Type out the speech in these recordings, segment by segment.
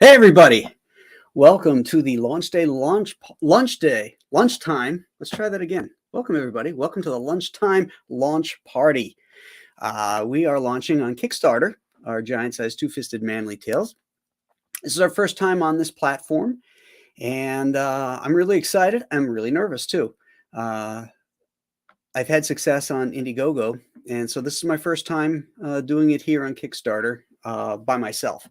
Hey everybody, welcome to the lunchtime. Let's try that again. Welcome everybody. Welcome to the lunchtime launch party. We are launching on Kickstarter our giant-sized two-fisted manly tales. This is our first time on this platform, and I'm really excited. I'm really nervous too. I've had success on Indiegogo, and so this is my first time doing it here on Kickstarter by myself.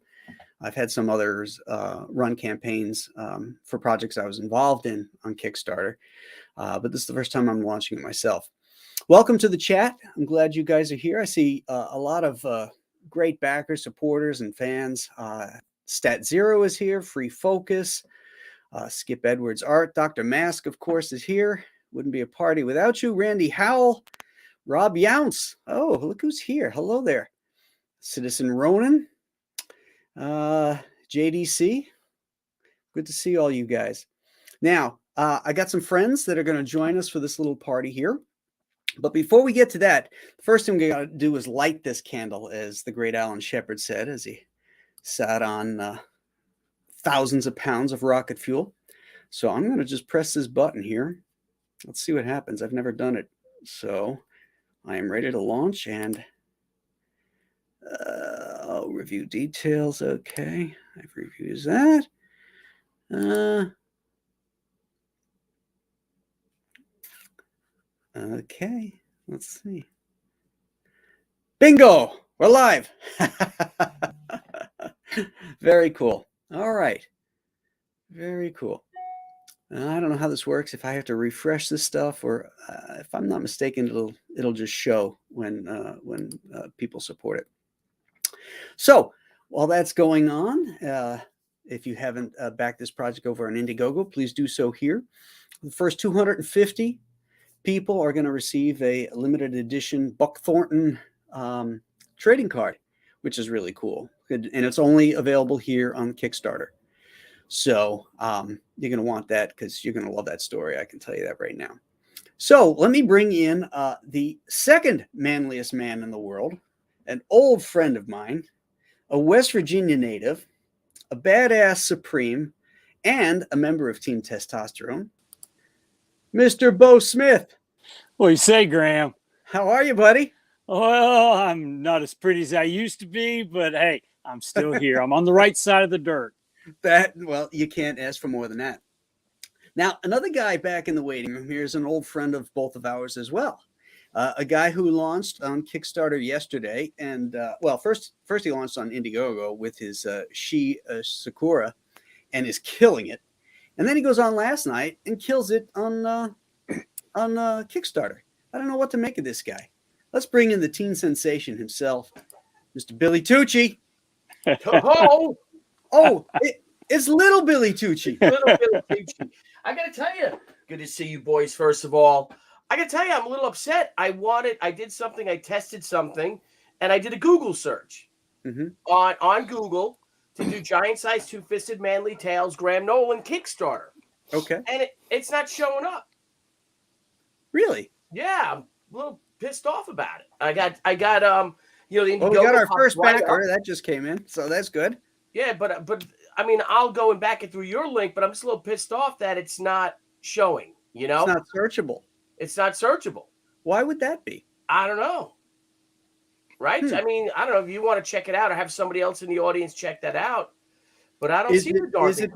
I've had some others run campaigns for projects I was involved in on Kickstarter, but this is the first time I'm launching it myself. Welcome to the chat. I'm glad you guys are here. I see a lot of great backers, supporters, and fans. Stat Zero is here, Free Focus, Skip Edwards Art, Dr. Mask, of course, is here. Wouldn't be a party without you. Randy Howell, Rob Younce. Oh, look who's here. Hello there. Citizen Ronan. JDC, good to see all you guys. Now, I got some friends that are going to join us for this little party here. But before we get to that, the first thing we got to do is light this candle, as the great Alan Shepard said, as he sat on thousands of pounds of rocket fuel. So I'm going to just press this button here. Let's see what happens. I've never done it. So I am ready to launch, and I'll review details. Okay, I've reviewed that. Okay, let's see. Bingo! We're live. Very cool. All right. Very cool. I don't know how this works. If I have to refresh this stuff, or if I'm not mistaken, it'll just show when people support it. So while that's going on, if you haven't backed this project over on Indiegogo, please do so here. The first 250 people are going to receive a limited edition Buck Thornton trading card, which is really cool. And it's only available here on Kickstarter. So you're going to want that because you're going to love that story. I can tell you that right now. So let me bring in the second manliest man in the world, an old friend of mine, a West Virginia native, a badass supreme, and a member of Team Testosterone, Mr. Bo Smith. What do you say, Graham? How are you, buddy? Well, I'm not as pretty as I used to be, but hey, I'm still here. I'm on the right side of the dirt. Well, you can't ask for more than that. Now, another guy back in the waiting room here is an old friend of both of ours as well. A guy who launched on Kickstarter yesterday, and well, first he launched on Indiegogo with his Sakura, and is killing it. And then he goes on last night and kills it on Kickstarter. I don't know what to make of this guy. Let's bring in the teen sensation himself, Mr. Billy Tucci. Oh, it's little Billy Tucci. Little Billy Tucci. I got to tell you, good to see you boys, first of all. I can tell you, I'm a little upset. I did something, I tested something, and I did a Google search on Google to do giant-sized two-fisted manly tales, Graham Nolan Kickstarter. Okay. And it's not showing up. Really? Yeah, I'm a little pissed off about it. I got the Indiegogo. Well, we got our first backer. That just came in, so that's good. Yeah, but I mean, I'll go and back it through your link, but I'm just a little pissed off that it's not showing, you know? It's not searchable. It's not searchable. Why would that be? I don't know. Right? I mean, I don't know if you want to check it out or have somebody else in the audience check that out. But I don't see the darn thing.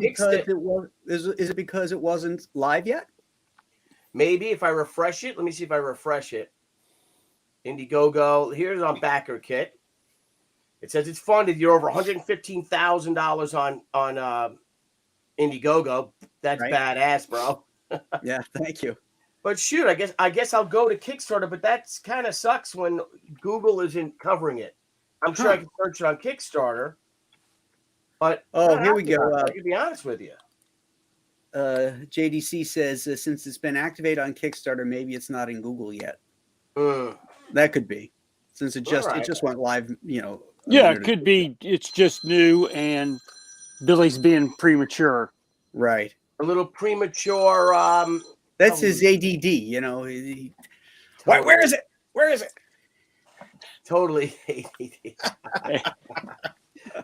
Is it because it wasn't live yet? Maybe if I refresh it. Let me see if I refresh it. Indiegogo. Here's on backer kit. It says it's funded. You're over $115,000 on Indiegogo. That's right. Badass, bro. Yeah, thank you. But shoot, I guess I'll go to Kickstarter, but that kind of sucks when Google isn't covering it. I'm sure I can search it on Kickstarter, but here we go. To be honest with you, JDC says since it's been activated on Kickstarter, maybe it's not in Google yet. That could be, since it just went live. You know. Yeah, it could be. It's just new, and Billy's being premature. Right. A little premature. That's his ADD, you know. Where is it? Where is it? Totally ADD.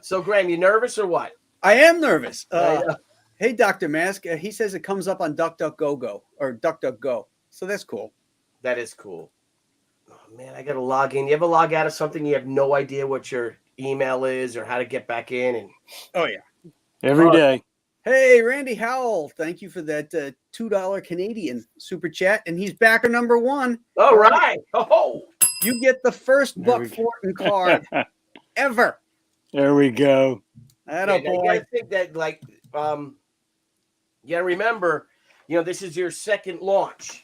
So, Graham, you nervous or what? I am nervous. I know. Hey, Dr. Mask, he says it comes up on DuckDuckGo or DuckDuckGo. So that's cool. That is cool. Oh, man, I got to log in. You ever log out of something, you have no idea what your email is or how to get back in? And Oh, yeah. Every day. Hey, Randy Howell, thank you for that $2 Canadian super chat. And he's backer number 1. all right. Oh, You get the first There Buck we go. Thornton card ever. There we go. That yeah, a now you boy. gotta think that, like, you gotta remember, this is your second launch.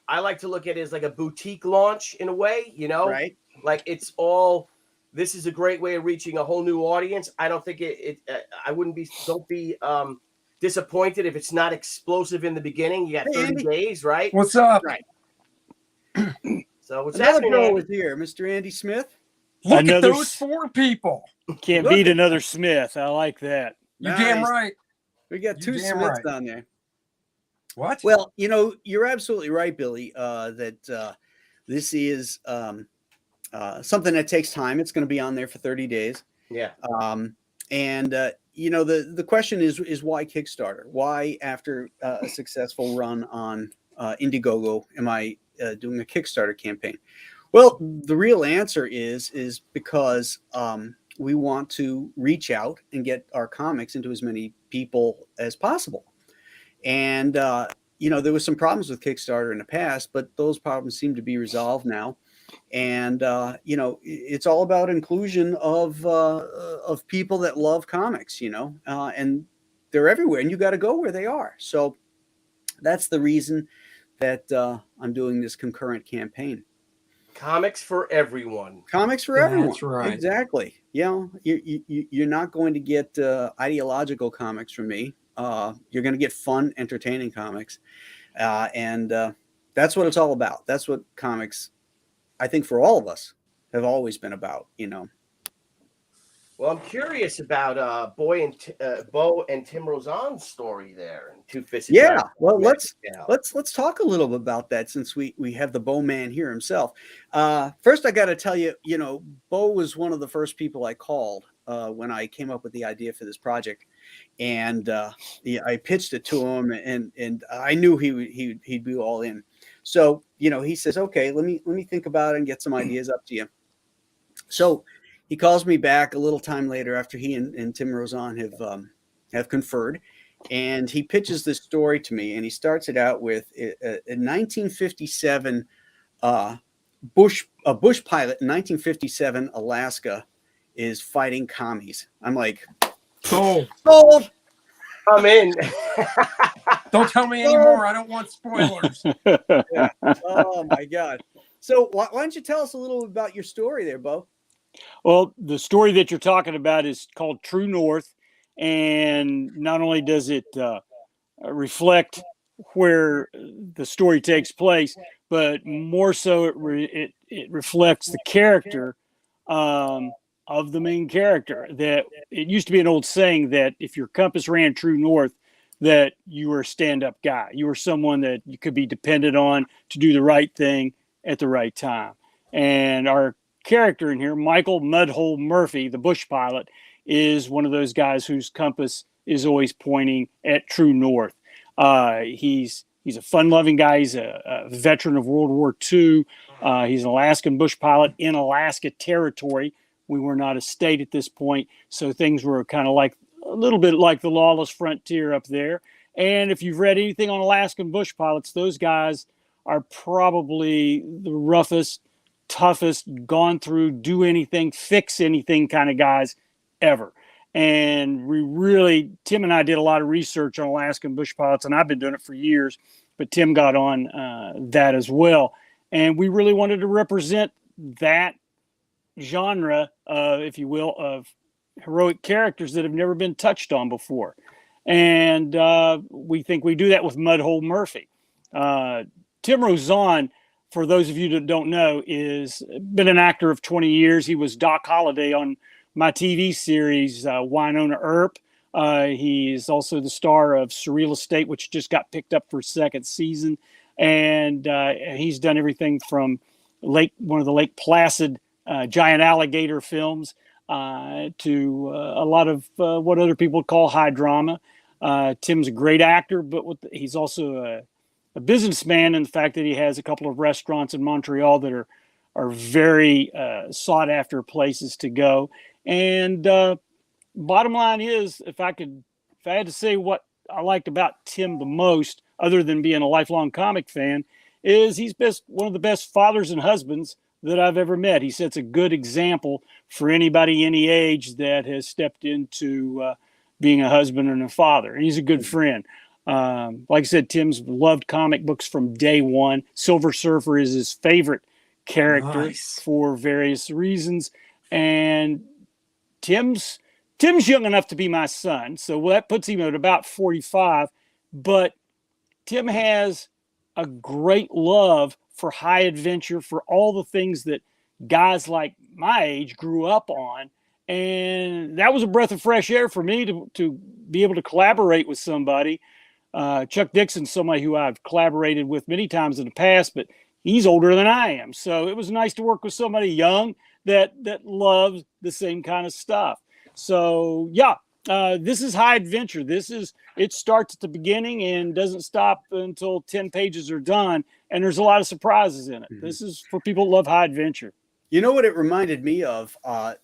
I like to look at it as like a boutique launch in a way, Right. like this is a great way of reaching a whole new audience. I don't think don't be disappointed if it's not explosive in the beginning. You got 30 Andy. days, right? What's up? Right. So what's Another happening, bro Andy? is here, Mr. Andy Smith. Look at Another those 4 people. Can't Look beat at another Smith. I like that. You damn Nice. right. We got You 2 damn Smiths right. on there. What? Well, you're absolutely right, Billy, that this is something that takes time. It's going to be on there for 30 days. Yeah. And the question is why Kickstarter? Why, after a successful run on Indiegogo, am I doing a Kickstarter campaign? Well, the real answer is because we want to reach out and get our comics into as many people as possible. And there was some problems with Kickstarter in the past, but those problems seem to be resolved now. And it's all about inclusion of people that love comics, and they're everywhere, and you got to go where they are. So that's the reason that I'm doing this concurrent campaign. Comics for everyone. Comics for everyone. That's right. Exactly. You're not going to get ideological comics from me. You're going to get fun, entertaining comics, and that's what it's all about. That's what comics, I think, for all of us, have always been about. Well, I'm curious about Bo and Tim Rozon's story there and Two Fisted. Yeah. Well, let's Yeah. let's talk a little bit about that, since we have the Bo man here himself. First, I got to tell you, Bo was one of the first people I called when I came up with the idea for this project, and I pitched it to him, and I knew he'd be all in. So he says, okay, let me think about it and get some ideas up to you. So he calls me back a little time later after he and Tim Rozon have conferred, and he pitches this story to me, and he starts it out with a 1957 bush pilot in 1957 Alaska is fighting commies. I'm like, Sold. sold. I'm in. Don't tell me anymore. I don't want spoilers. Yeah. Oh my God. So why don't you tell us a little about your story there, Bo? Well, the story that you're talking about is called True North, and not only does it reflect where the story takes place, but more so it reflects the character of the main character. That it used to be an old saying that if your compass ran true north, that you were a stand-up guy. You were someone that you could be depended on to do the right thing at the right time. And our character in here, Michael Mudhole Murphy, the bush pilot, is one of those guys whose compass is always pointing at true north. He's a fun-loving guy. He's a veteran of World War II. He's an Alaskan bush pilot in Alaska territory. We were not a state at this point, so things were kind of like a little bit like the lawless frontier up there. And if you've read anything on Alaskan bush pilots, those guys are probably the roughest, toughest, gone through, do anything, fix anything kind of guys ever. And Tim and I did a lot of research on Alaskan bush pilots, and I've been doing it for years, but Tim got on that as well. And we really wanted to represent that genre, if you will, of heroic characters that have never been touched on before. And we think we do that with Mudhole Murphy. Tim Rozon, for those of you that don't know, is been an actor of 20 years. He was Doc Holliday on my TV series, Winona Earp. He's also the star of Surreal Estate, which just got picked up for a second season. And he's done everything from one of the Lake Placid giant alligator films to a lot of what other people call high drama. Tim's a great actor, but he's also a businessman in the fact that he has a couple of restaurants in Montreal that are very sought after places to go. And bottom line is, if I had to say what I liked about Tim the most, other than being a lifelong comic fan, is he's one of the best fathers and husbands that I've ever met. He sets a good example for anybody any age that has stepped into being a husband and a father. And he's a good friend. Like I said, Tim's loved comic books from day one. Silver Surfer is his favorite character for various reasons. And Tim's young enough to be my son, so that puts him at about 45. But Tim has a great love for high adventure, for all the things that guys like my age grew up on. And that was a breath of fresh air for me to be able to collaborate with somebody. Chuck Dixon's somebody who I've collaborated with many times in the past, but he's older than I am. So it was nice to work with somebody young that loves the same kind of stuff. So yeah, this is high adventure. It starts at the beginning and doesn't stop until 10 pages are done. And there's a lot of surprises in it. Mm-hmm. This is for people who love high adventure. You know what it reminded me of? I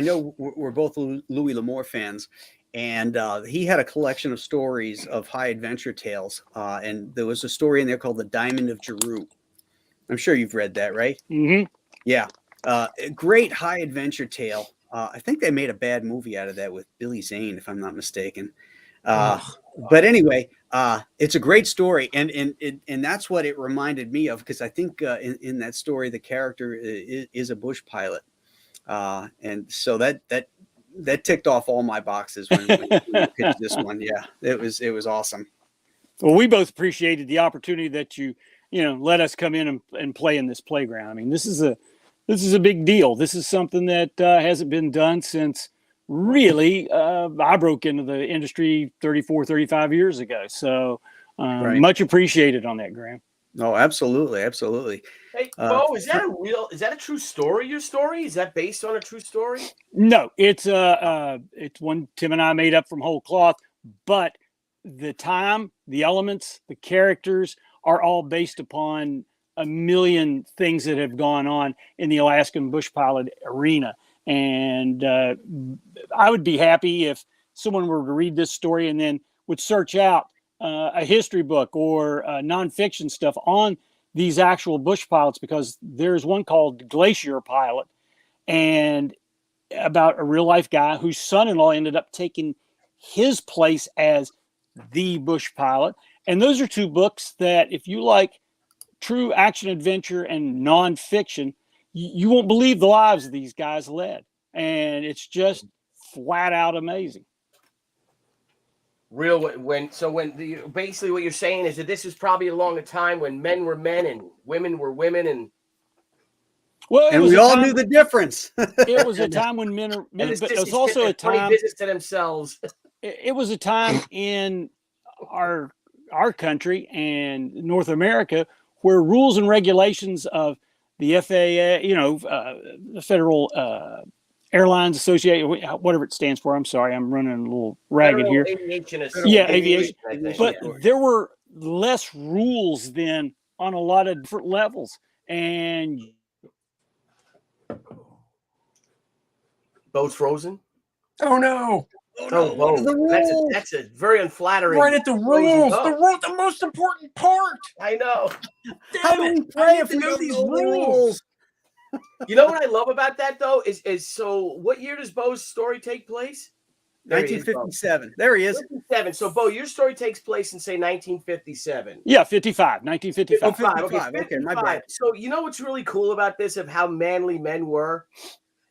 know we're both Louis L'Amour fans, and he had a collection of stories of high adventure tales. And there was a story in there called The Diamond of Jeru. I'm sure you've read that, right? Mm-hmm. Yeah. A great high adventure tale. I think they made a bad movie out of that with Billy Zane, if I'm not mistaken. But anyway, it's a great story, and that's what it reminded me of, because I think in that story the character is a bush pilot, and so that ticked off all my boxes when we pitched this one. Yeah, it was awesome. Well, we both appreciated the opportunity that you let us come in and play in this playground. I mean, this is a big deal. This is something that hasn't been done since really I broke into the industry 35 years ago. So much appreciated on that, Graham. Oh, absolutely. Hey, Bo, is that a true story, your story? Is that based on a true story? No, it's one Tim and I made up from whole cloth, but the time, the elements, the characters are all based upon a million things that have gone on in the Alaskan bush pilot arena. And I would be happy if someone were to read this story and then would search out a history book or nonfiction stuff on these actual bush pilots, because there's one called Glacier Pilot, and about a real life guy whose son-in-law ended up taking his place as the bush pilot. And those are two books that, if you like true action adventure and nonfiction, you won't believe the lives these guys led. And it's just flat out amazing. Basically what you're saying is that this is probably along a time when men were men and women were women, and we all knew the difference. It was a time when men, but it was also a time business to themselves. It was a time in our country and North America where rules and regulations of the FAA, the Federal Airlines Association, whatever it stands for. I'm sorry, I'm running a little ragged here. Aviation. But there were less rules then on a lot of different levels. And Boat's frozen. Oh no! That's a very unflattering. Right at the rules. The most important part. I know. Damn it! I have to know these rules. You know what I love about that though is so. What year does Bo's story take place? 1957. There he is. 57. So Bo, your story takes place in say 1957. Yeah, 55. 1955. 55. Okay, my bad. So you know what's really cool about this, of how manly men were?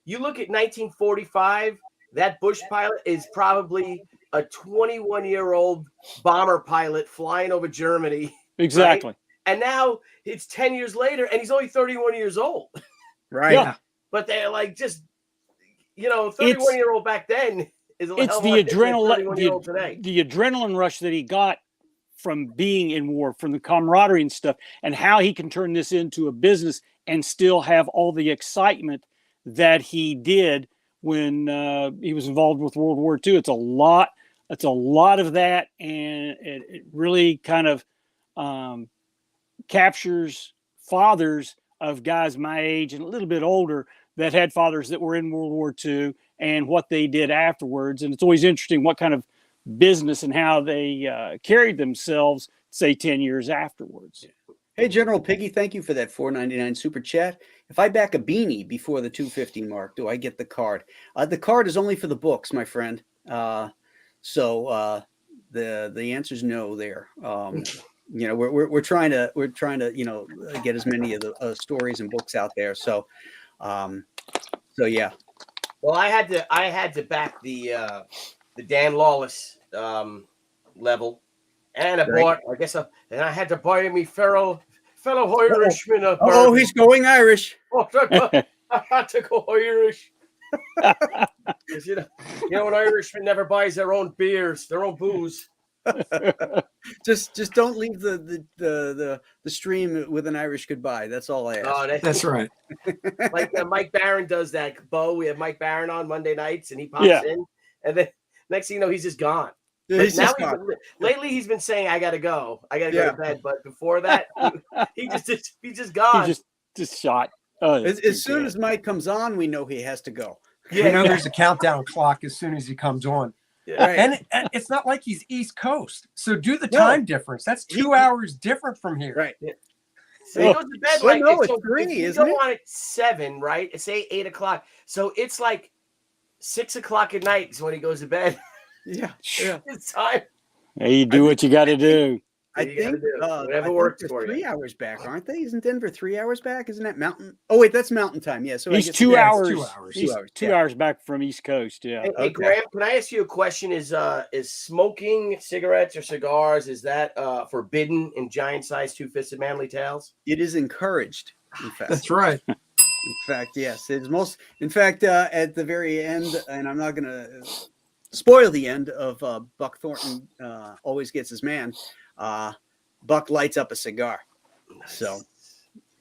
You look at 1945. That bush pilot is probably a 21-year-old bomber pilot flying over Germany. Exactly. Right? And now it's 10 years later, and he's only 31 years old. Right. Yeah. But they're like, just 31-year-old back then is a it's hell the of a lot different than 31-year-old adrenaline. today. The adrenaline rush that he got from being in war, from the camaraderie and stuff, and how he can turn this into a business and still have all the excitement that he did when he was involved with World War II. It's a lot. It's a lot of that, and it really kind of captures fathers of guys my age and a little bit older that had fathers that were in World War II and what they did afterwards. And it's always interesting what kind of business and how they carried themselves, say, 10 years afterwards. Hey, General Piggy, thank you for that $4.99 super chat. If I back a beanie before the 250 mark, do I get the card? The card is only for the books, my friend. So the answer is no there. We're trying to get as many of the stories and books out there. So yeah. Well, I had to back the Dan Lawless level, and I had to buy me fellow Irishman. Oh, he's going Irish. I had to go Irish. You know, an Irishman never buys their own beers, their own booze. just don't leave the stream with an Irish goodbye. That's all I ask. Oh, That's right. Like Mike Barron does that. Bo, we have Mike Barron on Monday nights, and he pops in, and then next thing you know, he's just gone. Lately, he's been saying, "I gotta go to bed." But before that, he's just gone. He just shot. As soon as Mike comes on, we know he has to go. Yeah, there's a countdown clock as soon as he comes on. Yeah. Right. And it's not like he's East Coast, so do the time difference. That's 2 hours different from here. Right. Yeah. So he goes to bed it's 3, if you isn't go it? on at 7, right? It's 8 o'clock. So it's like 6 o'clock at night is when he goes to bed. Yeah. It's time. Hey, you do what you got to do. I think whatever works for you. 3 hours back, aren't they? Isn't Denver 3 hours back? Isn't that mountain? Oh wait, that's mountain time. Yeah. So He's I guess 2 hours. 2 hours. He's 2 hours back from East Coast. Yeah. Hey, Graham, can I ask you a question? Is smoking cigarettes or cigars, is that forbidden in giant-sized two-fisted manly tales? It is encouraged. In fact, That's right. In fact, yes, it's most. In fact, at the very end, and I'm not going to spoil the end of Buck Thornton always gets his man. Buck lights up a cigar. So,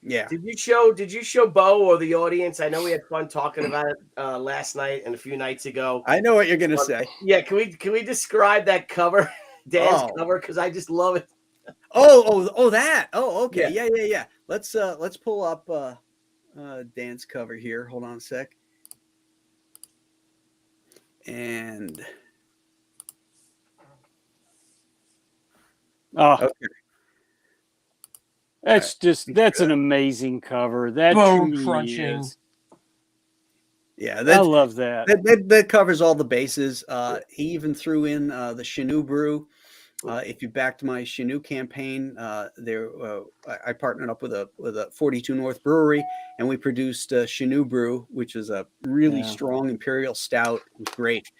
yeah. Did you show Bo or the audience? I know we had fun talking about it last night and a few nights ago. I know what you're going to say. Yeah, can we describe that cover, Dan's cover? Because I just love it. Oh, that. Oh, okay. Yeah. Let's pull up Dan's cover here. Hold on a sec. And okay. That's an amazing cover. That Bone truly crunching. is. Yeah, I love that. That covers all the bases. He even threw in the Chinook brew. If you backed my Chinook campaign, I partnered up with a 42 North brewery, and we produced Chinook brew, which is a really strong imperial stout. It was great.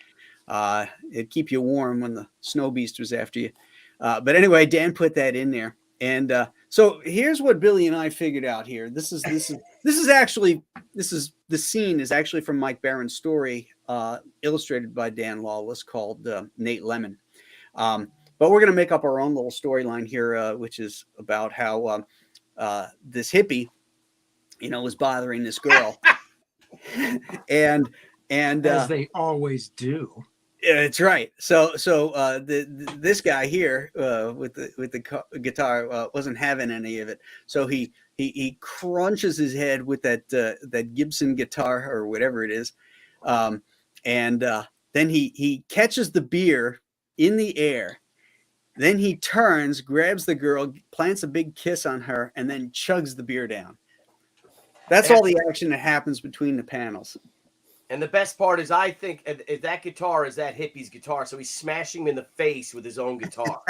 It'd keep you warm when the snow beast was after you. But anyway, Dan put that in there. And so here's what Billy and I figured out here. The scene is actually from Mike Barron's story, illustrated by Dan Lawless, called Nate Lemon. But we're going to make up our own little storyline here, which is about how this hippie, was bothering this girl, and as they always do. Yeah, that's right. So this guy here with the guitar wasn't having any of it. So he crunches his head with that Gibson guitar or whatever it is, and then he catches the beer in the air. Then he turns, grabs the girl, plants a big kiss on her, and then chugs the beer down. That's all the action that happens between the panels. And the best part is, I think that guitar is that hippie's guitar, so he's smashing him in the face with his own guitar.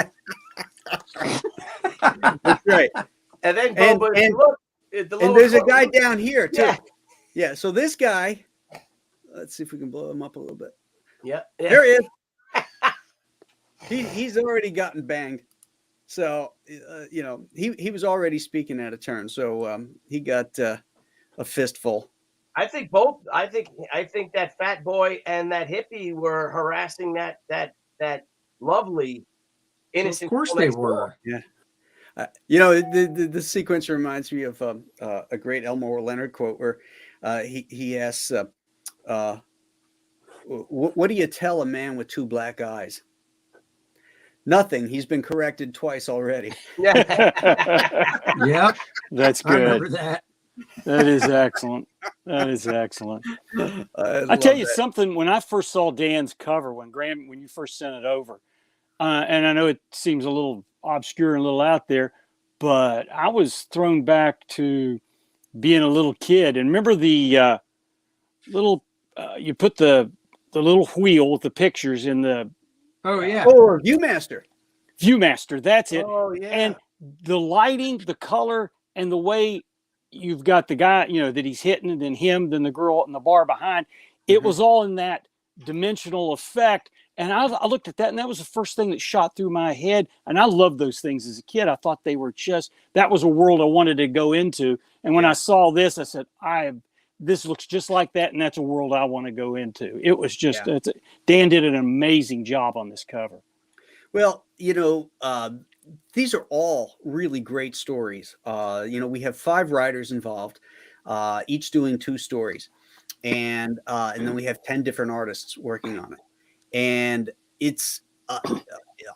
That's right. And then, there's a guy down here too. Yeah. So this guy, let's see if we can blow him up a little bit. Yeah. There he is. He's already gotten banged. So he was already speaking out of turn. So he got a fistful. I think both. I think that fat boy and that hippie were harassing that lovely innocent. Of course they were. Yeah. The sequence reminds me of a great Elmore Leonard quote where he asks What do you tell a man with 2 black eyes? Nothing. He's been corrected twice already. Yep, That's I remember good. that. That is excellent. That is excellent. I tell you something. When I first saw Dan's cover, when you first sent it over, and I know it seems a little obscure and a little out there, but I was thrown back to being a little kid. And remember the little you put the little wheel with the pictures in the Viewmaster. That's it. Oh yeah. And the lighting, the color, and the way you've got the guy, that he's hitting, and then him, then the girl in the bar behind. It was all in that dimensional effect. And I looked at that, and that was the first thing that shot through my head. And I loved those things as a kid. I thought they were that was a world I wanted to go into. And when I saw this, I said, this looks just like that, and that's a world I want to go into. It was just, Dan did an amazing job on this cover. Well, these are all really great stories. We have 5 writers involved, each doing 2 stories, and then we have 10 different artists working on it. And it's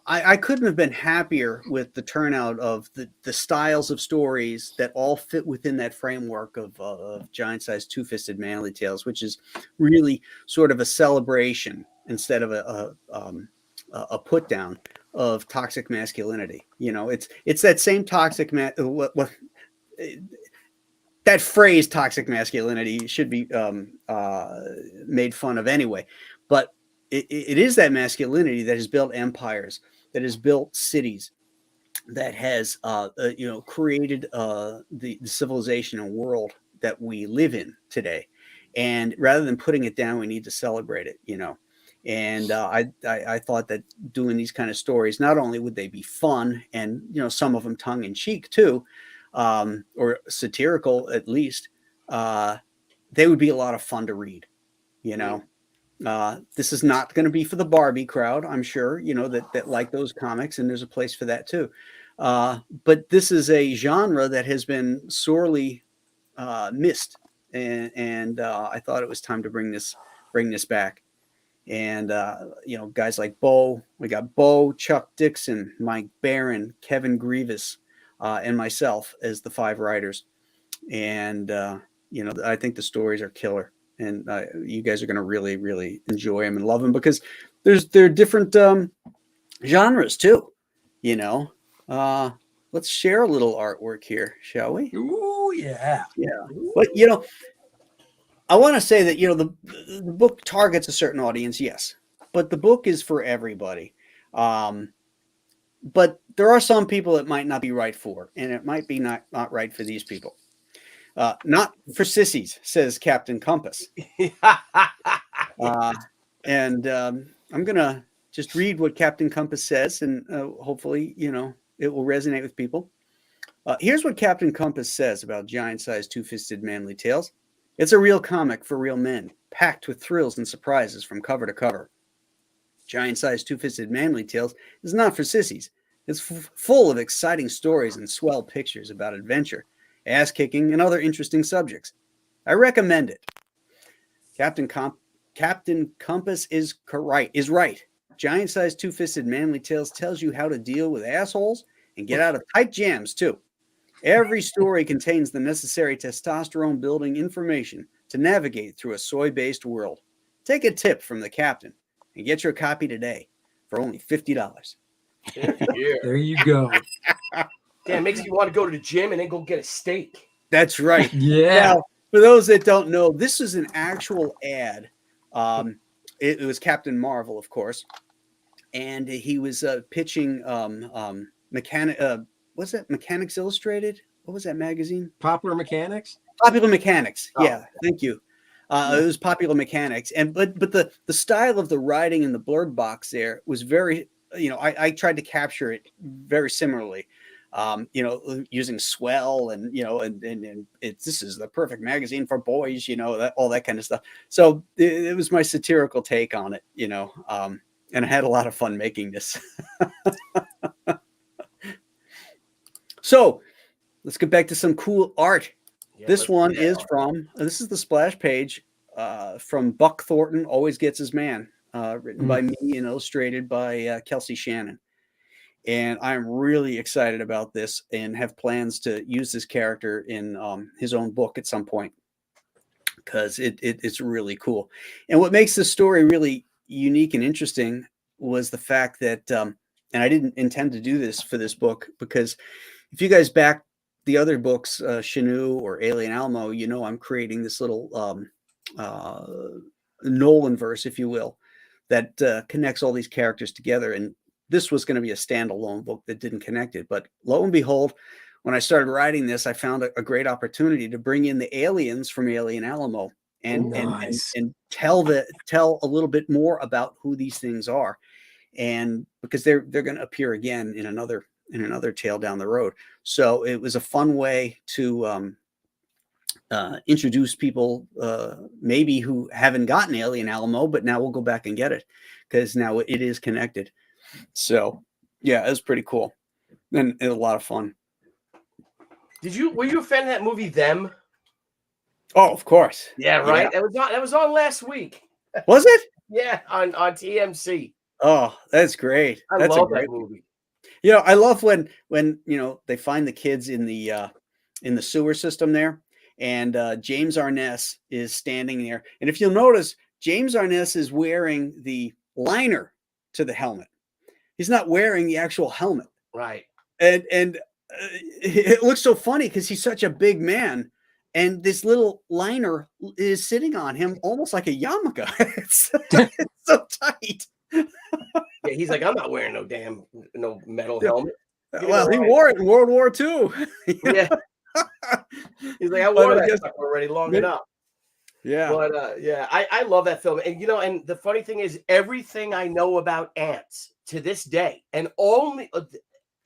I couldn't have been happier with the turnout of the styles of stories that all fit within that framework of Giant-Sized Two-Fisted Manly Tales, which is really sort of a celebration instead of a put down of toxic masculinity. It's that same toxic that phrase toxic masculinity should be made fun of anyway, but it is that masculinity that has built empires, that has built cities, that has created the civilization and world that we live in today. And rather than putting it down, we need to celebrate it. And I thought that doing these kind of stories, not only would they be fun and some of them tongue in cheek too, or satirical at least, they would be a lot of fun to read. This is not going to be for the Barbie crowd, I'm sure, that like those comics, and there's a place for that too. But this is a genre that has been sorely missed, and I thought it was time to bring this back. And guys like we got Bo, Chuck Dixon, Mike Barron, Kevin Grievous, and myself as the 5 writers. And I think the stories are killer. And you guys are going to really, really enjoy them and love them, because they're different genres too. Let's share a little artwork here, shall we? Ooh, yeah. Yeah. But I want to say that the book targets a certain audience, yes, but the book is for everybody. But there are some people it might not be right for, and it might be not right for these people. Not for sissies, says Captain Compass. And I'm going to just read what Captain Compass says, and hopefully, it will resonate with people. Here's what Captain Compass says about Giant-Sized Two-Fisted Manly Tales. It's a real comic for real men, packed with thrills and surprises from cover to cover. Giant-Sized Two-Fisted Manly Tales is not for sissies. It's full of exciting stories and swell pictures about adventure, ass-kicking, and other interesting subjects. I recommend it. Captain Compass is right. Giant-Sized Two-Fisted Manly Tales tells you how to deal with assholes and get out of tight jams, too. Every story contains the necessary testosterone-building information to navigate through a soy-based world. Take a tip from the captain and get your copy today for only $50. There you go. Yeah, it makes you want to go to the gym and then go get a steak. That's right. Yeah. Now, for those that don't know, this is an actual ad. It was Captain Marvel, of course, and he was pitching what's that? Mechanics Illustrated? What was that magazine? Popular Mechanics. Popular Mechanics. Oh. Yeah, thank you. It was Popular Mechanics, but the style of the writing in the blurb box there was very. I tried to capture it very similarly. Using swell and this is the perfect magazine for boys, all that kind of stuff. So it was my satirical take on it, and I had a lot of fun making this. So let's get back to some cool art. Yeah, this one is this is the splash page from Buck Thornton, Always Gets His Man, written by me and illustrated by Kelsey Shannon. And I'm really excited about this and have plans to use this character in his own book at some point, because it's really cool. And what makes this story really unique and interesting was the fact that, and I didn't intend to do this for this book, because if you guys back the other books, Shanu or Alien Alamo, you know I'm creating this little Nolan verse, if you will, that connects all these characters together. And this was going to be a standalone book that didn't connect it. But lo and behold, when I started writing this, I found a great opportunity to bring in the aliens from Alien Alamo and tell a little bit more about who these things are, and because they're going to appear again in another tale down the road. So it was a fun way to introduce people maybe who haven't gotten Alien Alamo, but now we'll go back and get it, because now it is connected. So yeah, it was pretty cool and a lot of fun. Were you a fan of that movie, Them? Oh, of course. Yeah, right. Yeah. That was on last week. Was it? Yeah, on TMC. Oh, that's great. I love that movie. You know, I love when they find the kids in the sewer system there, and James Arness is standing there. And if you'll notice, James Arness is wearing the liner to the helmet. He's not wearing the actual helmet. Right. And it looks so funny because he's such a big man, and this little liner is sitting on him almost like a yarmulke. It's so tight. Yeah, he's like, I'm not wearing no metal helmet. Well, he wore it in World War II. Yeah. He's like, I wore that stuff already long enough. Yeah. But yeah, I love that film. And and the funny thing is, everything I know about ants to this day, and only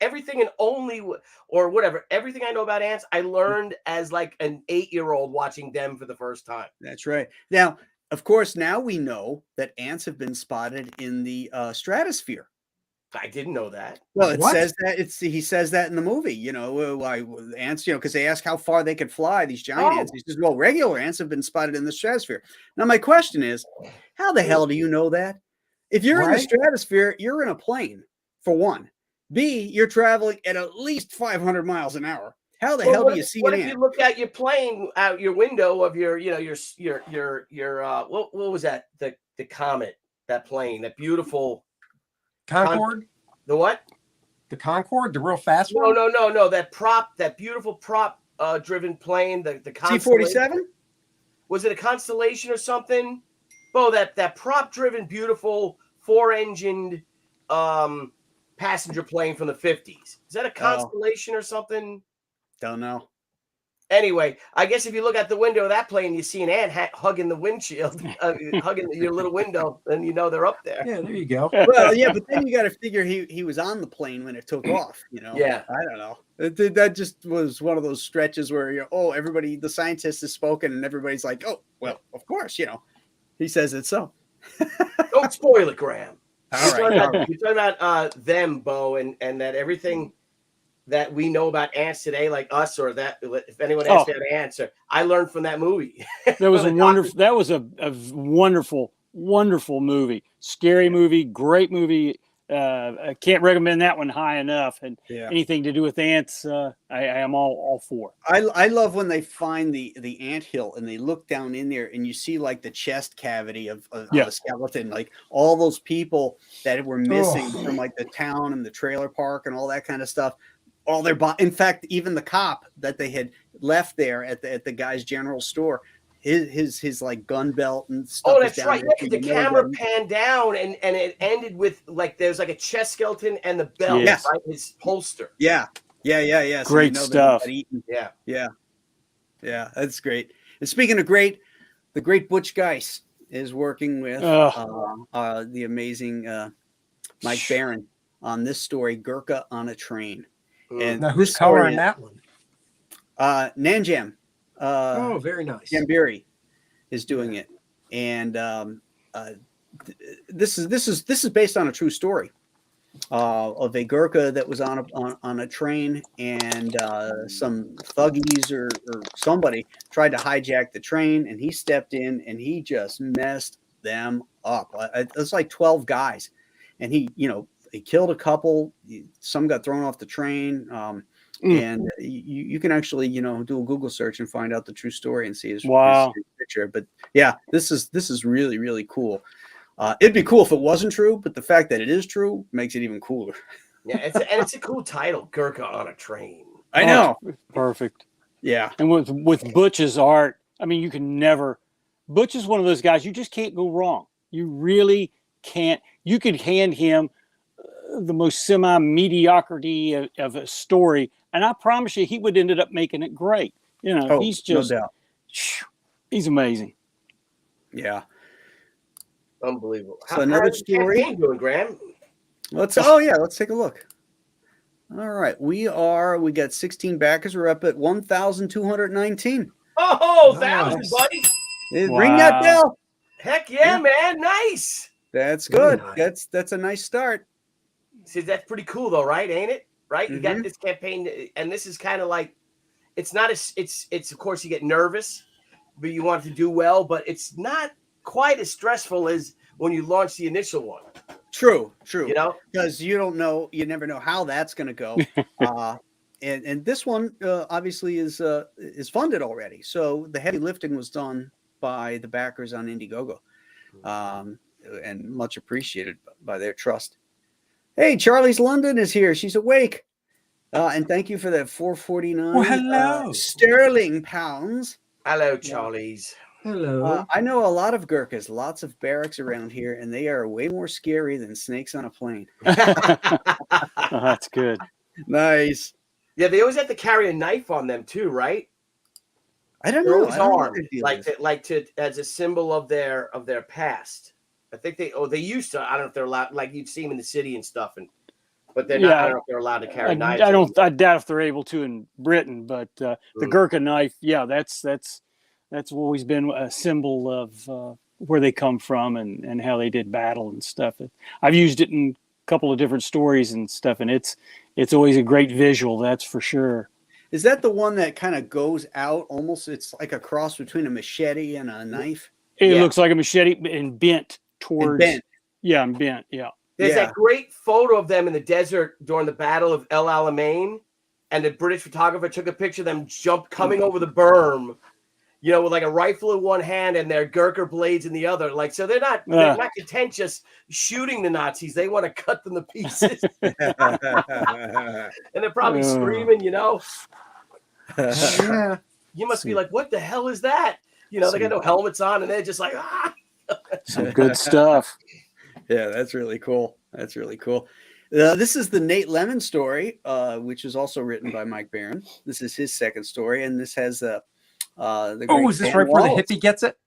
everything everything I know about ants, I learned as like an 8-year-old watching Them for the first time. That's right. Now, of course, now we know that ants have been spotted in the stratosphere. I didn't know that. Well, says that he says that in the movie, why ants, because they ask how far they could fly, these giant ants. He says, well, regular ants have been spotted in the stratosphere. Now, my question is, how the hell do you know that? If you're in the stratosphere, you're in a plane, for one. B, you're traveling at least 500 miles an hour. How the hell do you see an ant? What if you look at your plane out your window of your what was that? The Comet, that plane, that beautiful Concorde? The what? The Concorde, the real fast one? No. That beautiful prop driven plane, the C-47? Was it a Constellation or something? Oh, that prop driven, beautiful 4-engined passenger plane from the 50s. Is that a Constellation or something? Don't know. Anyway, I guess if you look out the window of that plane, you see an ant hugging the windshield, hugging your little window, then you know they're up there. Yeah, there you go. Well, yeah, but then you got to figure he was on the plane when it took off. Yeah, I don't know. That just was one of those stretches where everybody, the scientist has spoken, and everybody's like, "Oh, well, of course, he says it so." Don't spoil it, Graham. All right. You're talking about them, Bo, and that everything that we know about ants today, like us, or that if anyone asked that answer, I learned from that movie. That was a wonderful movie. Scary movie, great movie. I can't recommend that one high enough. And anything to do with ants, I am all for. I love when they find the anthill and they look down in there and you see like the chest cavity of a skeleton, like all those people that were missing from like the town and the trailer park and all that kind of stuff. All their in fact, even the cop that they had left there at the guy's general store, his like gun belt and stuff. Oh, that's right. Yeah, the camera panned down and it ended with like there's like a chest skeleton and the belt, right? His holster. Yeah. So great stuff. Yeah. That's great. And speaking of great, the great Butch Geist is working with the amazing Mike Barron on this story, Gurkha on a Train. And now, who's coloring that one? Nanjam. Very nice. Jambiri is doing it, and this is based on a true story. of a Gurkha that was on a train, and some thuggies or somebody tried to hijack the train, and he stepped in and he just messed them up. It was like 12 guys, and he killed a couple. Some got thrown off the train. And you can actually, do a Google search and find out the true story and see his picture. But yeah, this is really, really cool. It'd be cool if it wasn't true, but the fact that it is true makes it even cooler. Yeah, it's a cool title, Gurkha on a Train. I know. Perfect. Yeah. And with Butch's art, I mean, you can never. Butch is one of those guys you just can't go wrong. You really can't. You could hand him the most semi-mediocrity of a story, and I promise you, he would end up making it great. He's just, no doubt. He's amazing. Yeah. Unbelievable. So another story. How are you doing, Graham? Let's take a look. All right. We got 16 backers. We're up at 1,219. Oh, 1,000, buddy. Ring that bell. Heck yeah, man. Nice. That's good. That's a nice start. See, that's pretty cool though, right? Ain't it? Right? You got this campaign, and this is kind of like, it's not it's of course you get nervous, but you want to do well, but it's not quite as stressful as when you launch the initial one. True. Because you never know how that's going to go. And this one obviously is funded already. So the heavy lifting was done by the backers on Indiegogo, and much appreciated by their trust. Hey, Charlie's London is here. She's awake. And thank you for that 449 hello. sterling pounds. Hello, Charlie's. Hello. I know a lot of Gurkhas, lots of barracks around here, and they are way more scary than snakes on a plane. That's good. Nice. Yeah, they always have to carry a knife on them too, right? I don't They're know. always armed, as a symbol of their past. I think they used to. I don't know if they're allowed. Like you'd see them in the city and stuff, but they're not. I don't know if they're allowed to carry knives. I doubt if they're able to in Britain, but the Gurkha knife, that's always been a symbol of where they come from and how they did battle and stuff. I've used it in a couple of different stories and stuff, and it's always a great visual. That's for sure. Is that the one that kind of goes out almost? It's like a cross between a machete and a knife. It looks like a machete and bent towards. And bent. Yeah, and bent. Yeah. There's that great photo of them in the desert during the Battle of El Alamein, and the British photographer took a picture of them coming over the berm, with like a rifle in one hand and their Gurkha blades in the other. Like, so they're not content just shooting the Nazis. They want to cut them to pieces. And they're probably screaming, Yeah. You must be like, what the hell is that? They got no helmets on, and they're just like, ah. Some good stuff. Yeah, that's really cool. This is the Nate Lemon story, which is also written by Mike Barron. This is his second story, and this has the. Is this right where the hippie gets it?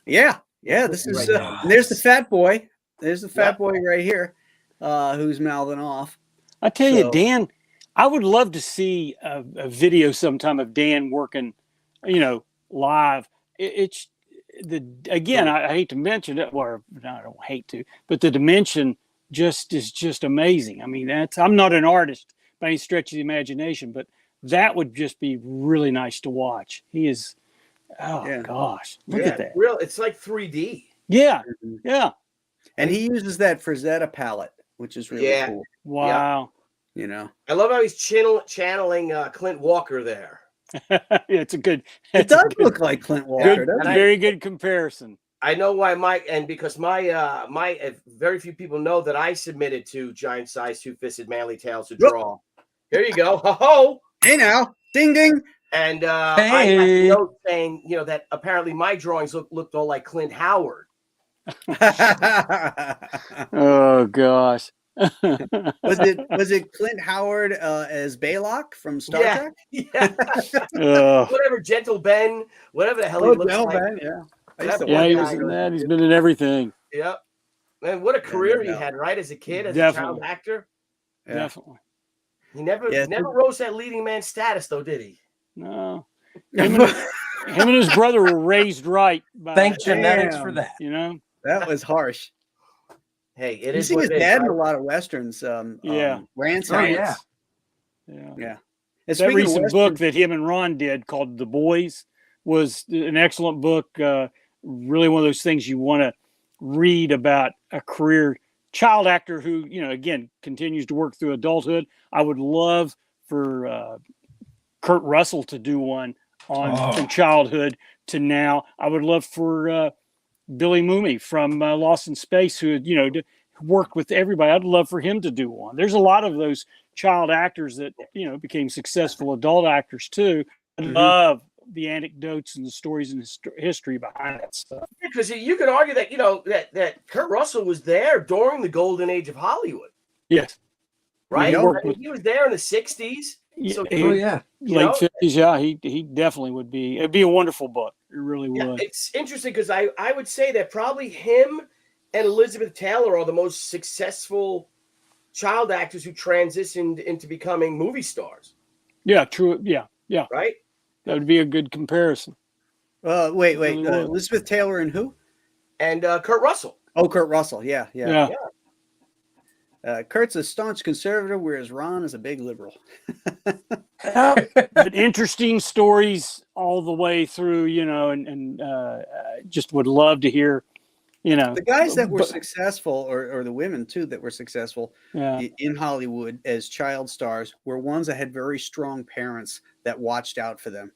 Yeah. This is. There's the fat boy. There's the fat boy right here, who's mouthing off. I tell you, Dan, I would love to see a video sometime of Dan working, live. I hate to mention it, or no, I don't hate to, but the dimension is just amazing. I mean, I'm not an artist by any stretch of the imagination, but that would just be really nice to watch. He is, gosh, look at that. It's like 3D. Yeah. And he uses that Frazetta palette, which is really cool. Wow. I love how he's channeling Clint Walker there. It's a good. It does look like Clint Walker. Very good comparison. I know why because my very few people know that I submitted to Giant Size Two-Fisted Manly Tales to draw. Here you go. Ho! Hey now, ding ding. And I had a note saying, that apparently my drawings looked all like Clint Howard. Oh gosh. Was it Clint Howard as Baylock from Star Trek? Yeah. Whatever, Gentle Ben, whatever the hell he looks like. Ben, he was in that. He's been in everything. Yep. Man, what a career he had, right? As a kid, as a child actor. Yeah. Definitely. He never rose that leading man status, though, did he? No. Him and his brother were raised right. Thank genetics for that. That was harsh. Hey, it You is see what his it is. dad in Right? a lot of westerns. Yeah. Rance. Oh, yeah. Yeah. Yeah. And That speaking of recent book westerns, that him and Ron did called The Boys was an excellent book. Really one of those things you want to read about a career child actor who, again, continues to work through adulthood. I would love for Kurt Russell to do one from childhood to now. I would love for Billy Mooney from Lost in Space, who worked with everybody. I'd love for him to do one. There's a lot of those child actors that became successul adult actors too. I love the anecdotes and the stories and history behind that stuff. Because you could argue that that Kurt Russell was there during the golden age of Hollywood. Yes, right. He was there in the '60s. So late '50s. Yeah, he definitely would be. It'd be a wonderful book. It really would. It's interesting because I would say that probably him and Elizabeth Taylor are the most successful child actors who transitioned into becoming movie stars. Yeah, true. Yeah. Right. That would be a good comparison. Wait. Elizabeth Taylor and who? And Kurt Russell. Oh, Kurt Russell. Yeah. Kurt's a staunch conservative, whereas Ron is a big liberal. But interesting stories all the way through, and just would love to hear, the guys that were successful, or the women too that were successful in Hollywood as child stars, were ones that had very strong parents that watched out for them.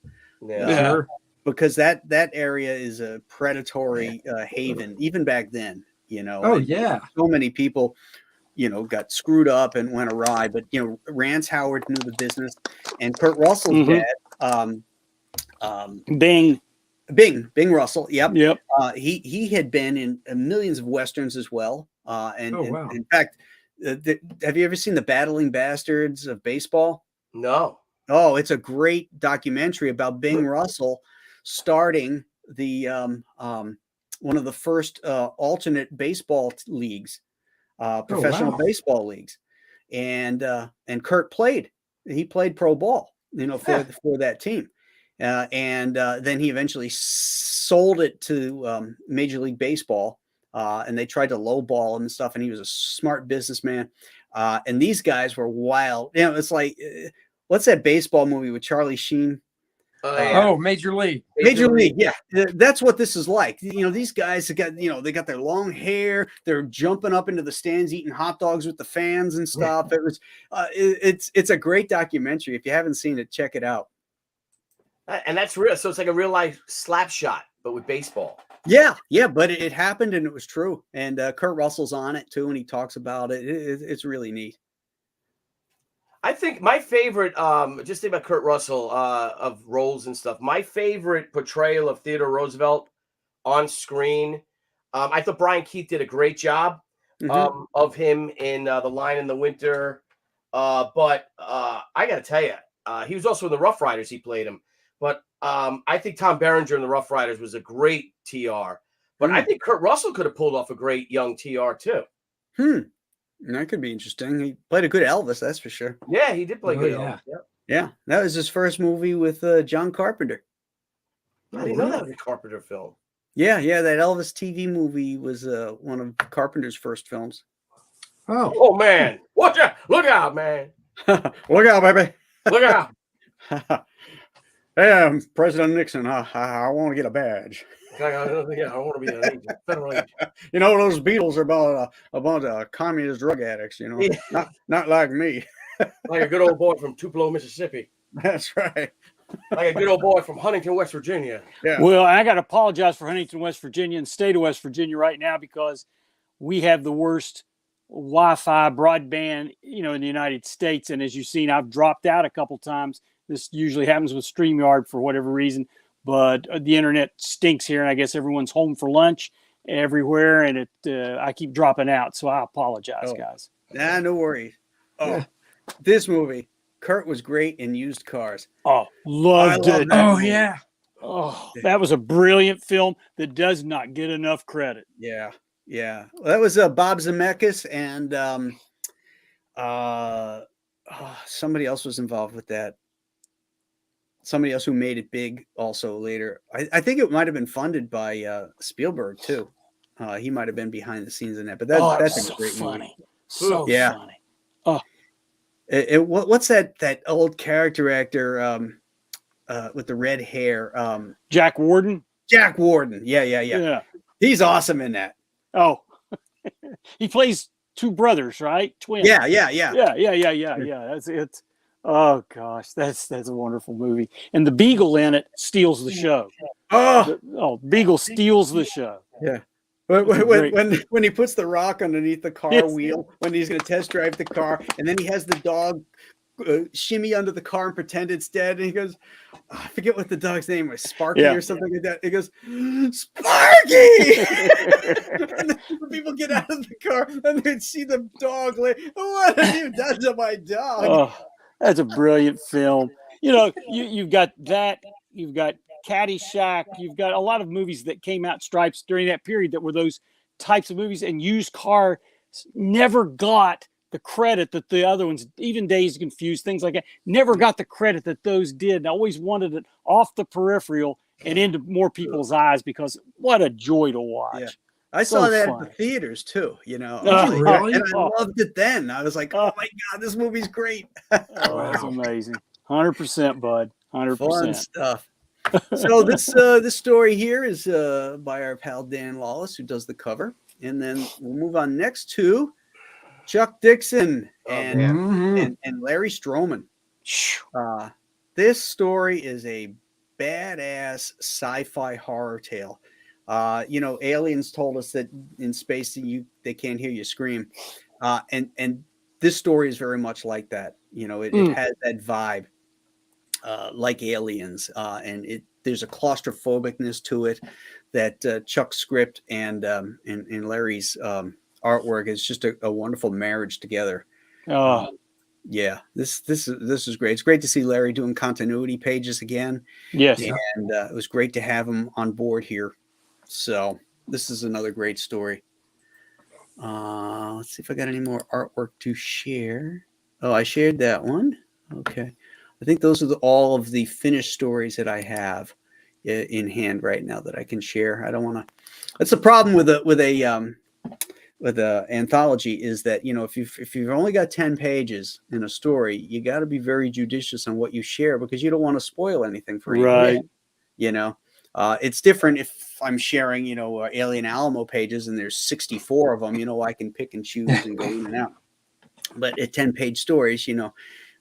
Because that area is a predatory haven, even back then. So many people got screwed up and went awry, but Rance Howard knew the business, and Kurt Russell's dad, Bing Russell. Yep. He had been in millions of westerns as well. In fact, have you ever seen The Battling Bastards of Baseball? No. Oh, it's a great documentary about Bing Russell starting the one of the first alternate baseball leagues. Professional baseball leagues, and Kurt played. He played pro ball, for that team, and then he eventually sold it to Major League Baseball, and they tried to lowball him and stuff. And he was a smart businessman, and these guys were wild. It's like what's that baseball movie with Charlie Sheen? Major League. Major League, yeah. That's what this is like. These guys have got, they got their long hair. They're jumping up into the stands, eating hot dogs with the fans and stuff. It was, it's a great documentary. If you haven't seen it, check it out. And that's real. So it's like a real life slap shot, but with baseball. Yeah, but it happened and it was true. And Kurt Russell's on it too, and he talks about it. It's really neat. I think my favorite, just think about Kurt Russell of roles and stuff. My favorite portrayal of Theodore Roosevelt on screen. I thought Brian Keith did a great job of him in The Lion in the Winter. But I got to tell you, he was also in the Rough Riders. He played him. But I think Tom Berenger in the Rough Riders was a great TR. But I think Kurt Russell could have pulled off a great young TR too. That could be interesting. He played a good Elvis, that's for sure. Yeah, he did play good Elvis. Yeah, that was his first movie with John Carpenter. I didn't know that was a Carpenter film. Yeah, that Elvis TV movie was one of Carpenter's first films. Oh man, watch out! Look out, man! Look out, baby! Look out! Hey, I'm President Nixon. I want to get a badge. I want to be an agent, federal agent. Those Beatles are about a bunch of communist drug addicts. Not like me. Like a good old boy from Tupelo, Mississippi. That's right. Like a good old boy from Huntington, West Virginia. Yeah. Well, I got to apologize for Huntington, West Virginia, and state of West Virginia right now because we have the worst Wi-Fi broadband, in the United States. And as you've seen, I've dropped out a couple times. This usually happens with StreamYard for whatever reason. But the internet stinks here, and I guess everyone's home for lunch everywhere, and I keep dropping out. So I apologize, guys. Nah, no worries. This movie, Kurt was great in Used Cars. Oh, loved it. Movie. Oh, that was a brilliant film that does not get enough credit. Yeah. Well, that was Bob Zemeckis, and somebody else was involved with that. Somebody else who made it big also later. I think it might have been funded by Spielberg too. He might have been behind the scenes in that, but that's so a great funny. movie. So Yeah. funny. Oh, What's that old character actor with the red hair? Jack Warden. Jack Warden. Yeah. He's awesome in that. Oh, he plays two brothers, right? Twins. Yeah. That's it. Oh gosh, that's a wonderful movie. And the Beagle in it steals the show. Beagle steals the show. Yeah. When he puts the rock underneath the car wheel when he's going to test drive the car, and then he has the dog shimmy under the car and pretend it's dead, and he goes, I forget what the dog's name was, Sparky or something like that. He goes, Sparky! And then people get out of the car and they see the dog like, what have you done to my dog? Oh, that's a brilliant film. You know, you've got that, you've got Caddyshack, you've got a lot of movies that came out Stripes during that period that were those types of movies, and Used Car never got the credit that the other ones, even Dazed and Confused, things like that, never got the credit that those did. I always wanted it off the peripheral and into more people's eyes, because what a joy to watch. Yeah. I saw that at the theaters too, you know. Really? And I loved it then. I was like, oh my God, this movie's great. That's amazing. 100%, bud. 100%. Fun stuff. So this story here is by our pal Dan Lawless, who does the cover. And then we'll move on next to Chuck Dixon and Larry Stroman. This story is a badass sci-fi horror tale. You know, aliens told us that in space they can't hear you scream. And this story is very much like that. You know, it has that vibe like aliens. And there's a claustrophobicness to it that Chuck's script and Larry's artwork is just a wonderful marriage together. Yeah, this is great. It's great to see Larry doing continuity pages again. Yes, and it was great to have him on board here. So this is another great story. Let's see if I got any more artwork to share. Oh, I shared that one. Okay, I think those are all of the finished stories that I have in hand right now that I can share. I don't want to. That's the problem with a anthology, is that, you know, if you've only got 10 pages in a story, you got to be very judicious on what you share, because you don't want to spoil anything for right. You know, it's different if I'm sharing, you know, Alien Alamo pages and there's 64 of them. You know, I can pick and choose and go in and out. But at 10-page stories, you know,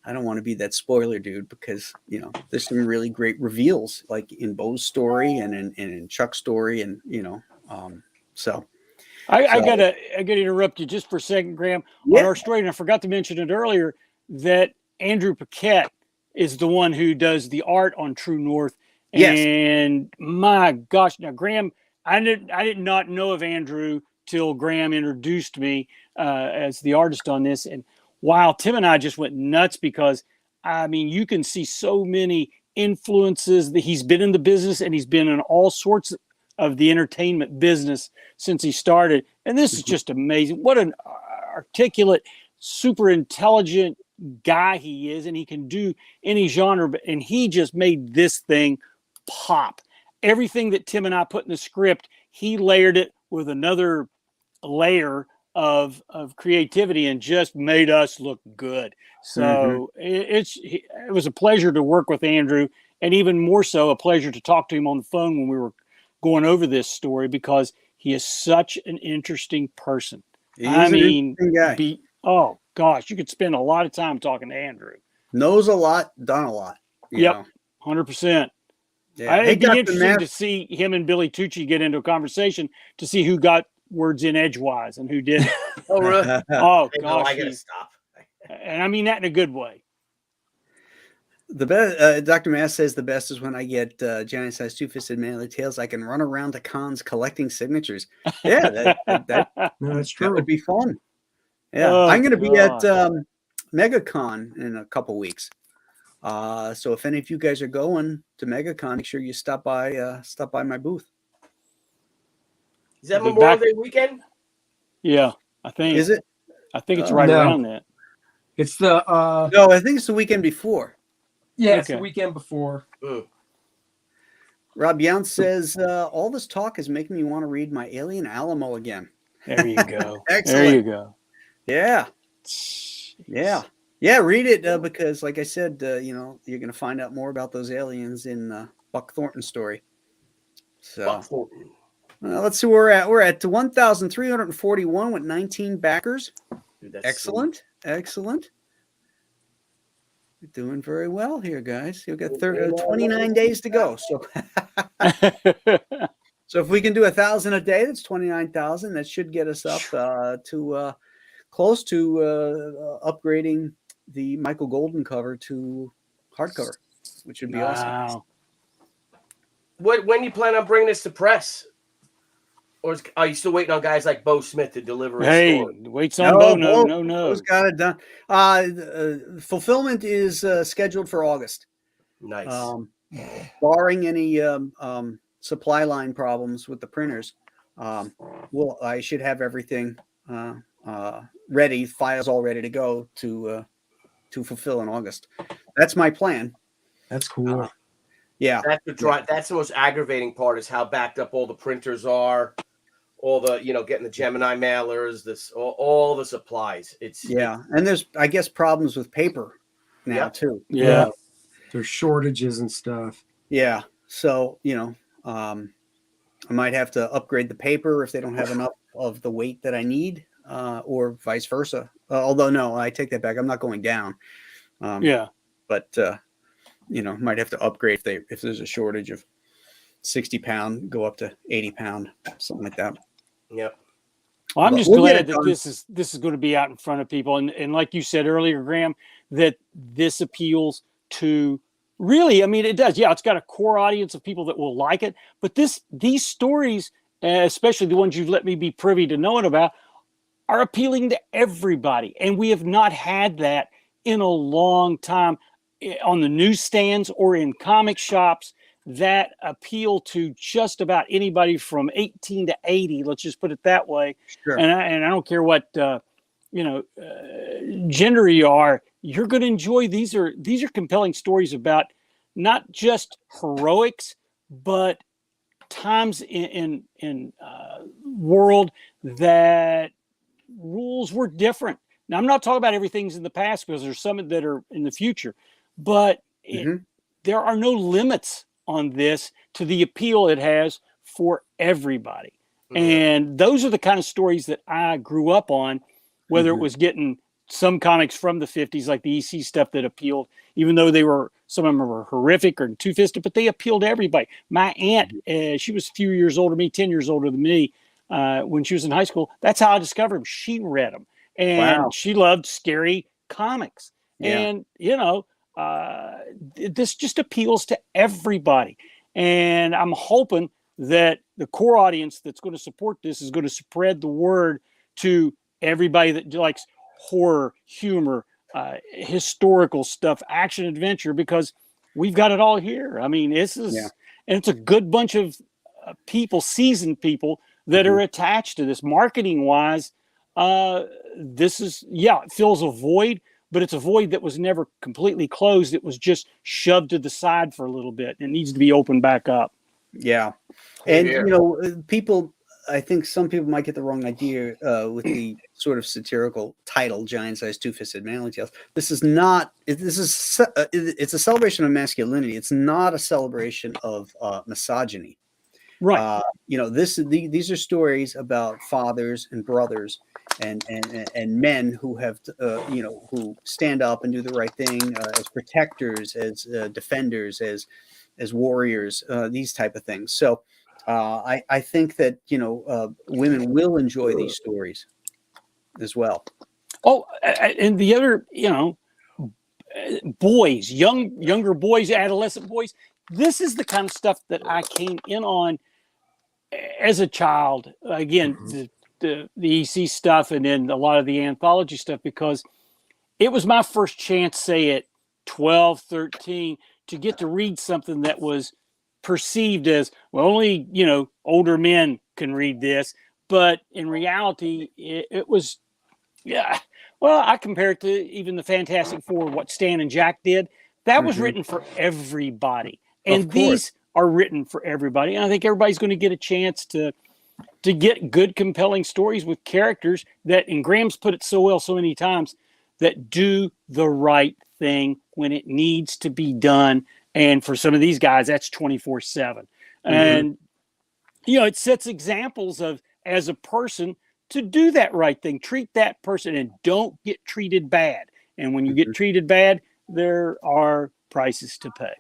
I don't want to be that spoiler dude, because, you know, there's some really great reveals, like in Bo's story and in Chuck's story, and you know, so. I gotta interrupt you just for a second, Graham. On our story, and I forgot to mention it earlier, that Andrew Paquette is the one who does the art on True North. And my gosh, now Graham, I did not know of Andrew till Graham introduced me as the artist on this. And wow, Tim and I just went nuts, because I mean, you can see so many influences that he's been in the business, and he's been in all sorts of the entertainment business since he started. And this is just amazing. What an articulate, super intelligent guy he is, and he can do any genre, and he just made this thing pop. Everything that Tim and I put in the script, he layered it with another layer of creativity and just made us look good. So it was a pleasure to work with Andrew, and even more so a pleasure to talk to him on the phone when we were going over this story, because he is such an interesting person. I mean, oh gosh, you could spend a lot of time talking to Andrew. Knows a lot, done a lot. Yep, 100%. Yeah. It'd be interesting to see him and Billy Tucci get into a conversation to see who got words in edgewise and who didn't. Oh, really? Oh gosh, I gotta stop. And I mean that in a good way. The best, Dr. Mass says the best is when I get giant size two-fisted manly tails. I can run around to cons collecting signatures. Yeah, that's true. That would be fun. Yeah, I'm going to be at MegaCon in a couple weeks. So if any of you guys are going to MegaCon, make sure you stop by my booth. Is that Memorial Day weekend? Yeah, I think. Is it? I think it's right around that. It's the no, I think it's the weekend before. Yeah, it's the weekend before. Rob Yount says, all this talk is making me want to read my Alien Alamo again. There you go. Excellent. There you go. Yeah. Yeah. Yeah, read it because, like I said, you're going to find out more about those aliens in Buck Thornton's story. So Buck Thornton. Let's see where we're at. We're at 1,341 with 19 backers. Dude, that's Excellent. sweet. Excellent. You're doing very well here, guys. You've got 29 days to go. So, so if we can do 1,000 a day, that's 29,000. That should get us up to close to upgrading the Michael Golden cover to hardcover, which would be awesome. When you plan on bringing this to press? Or are you still waiting on guys like Bo Smith to deliver his story? Waits on Bo. No. Bo's got it done. Fulfillment is scheduled for August. Nice. Barring any supply line problems with the printers, I should have everything ready, files all ready to go to fulfill in August. That's my plan. That's cool. Yeah, that's the most aggravating part is how backed up all the printers are, all the getting the Gemini mailers, all the supplies. And there's I guess problems with paper now too. Yeah, there's shortages and stuff. Yeah, so I might have to upgrade the paper if they don't have enough of the weight that I need, or vice versa. Although no, I take that back. I'm not going down. But might have to upgrade if there's a shortage of 60-pound, go up to 80-pound, something like that. Yep. Well, I'm just glad that this is going to be out in front of people, and like you said earlier, Graham, that this appeals to really. I mean, it does. Yeah, it's got a core audience of people that will like it, but these stories, especially the ones you've let me be privy to knowing about, are appealing to everybody, and we have not had that in a long time on the newsstands or in comic shops that appeal to just about anybody from 18 to 80. Let's just put it that way. Sure. And I don't care what gender you are. You're going to enjoy these are compelling stories about not just heroics, but times in world that rules were different. Now, I'm not talking about everything's in the past because there's some that are in the future, but there are no limits on this to the appeal it has for everybody. Mm-hmm. And those are the kind of stories that I grew up on, whether it was getting some comics from the 50s, like the EC stuff that appealed, even though some of them were horrific or two-fisted, but they appealed to everybody. My aunt, she was a few years older than me, 10 years older than me, when she was in high school. That's how I discovered them. She read them. And she loved scary comics. Yeah. And, this just appeals to everybody. And I'm hoping that the core audience that's going to support this is going to spread the word to everybody that likes horror, humor, historical stuff, action, adventure, because we've got it all here. I mean, and it's a good bunch of people, seasoned people that are attached to this. Marketing wise, it fills a void, but it's a void that was never completely closed. It was just shoved to the side for a little bit. It needs to be opened back up. Yeah. And, people, I think some people might get the wrong idea with the sort of satirical title, Giant Size Two-Fisted Manly Tales. It's a celebration of masculinity. It's not a celebration of misogyny. Right. These are stories about fathers and brothers and men who have, who stand up and do the right thing as protectors, as defenders, as warriors, these type of things. So I think that, women will enjoy these stories as well. Oh, and the other, boys, younger boys, adolescent boys, this is the kind of stuff that I came in on as a child. Again, the EC stuff and then a lot of the anthology stuff, because it was my first chance, say at 12, 13, to get to read something that was perceived as, well, only, older men can read this. But in reality, it was, I compare it to even the Fantastic Four, what Stan and Jack did. That was written for everybody. And these are written for everybody. And I think everybody's going to get a chance to get good, compelling stories with characters that, and Graham's put it so well so many times, that do the right thing when it needs to be done. And for some of these guys, that's 24/7. And, it sets examples of, as a person, to do that right thing, treat that person, and don't get treated bad. And when you get treated bad, there are prices to pay.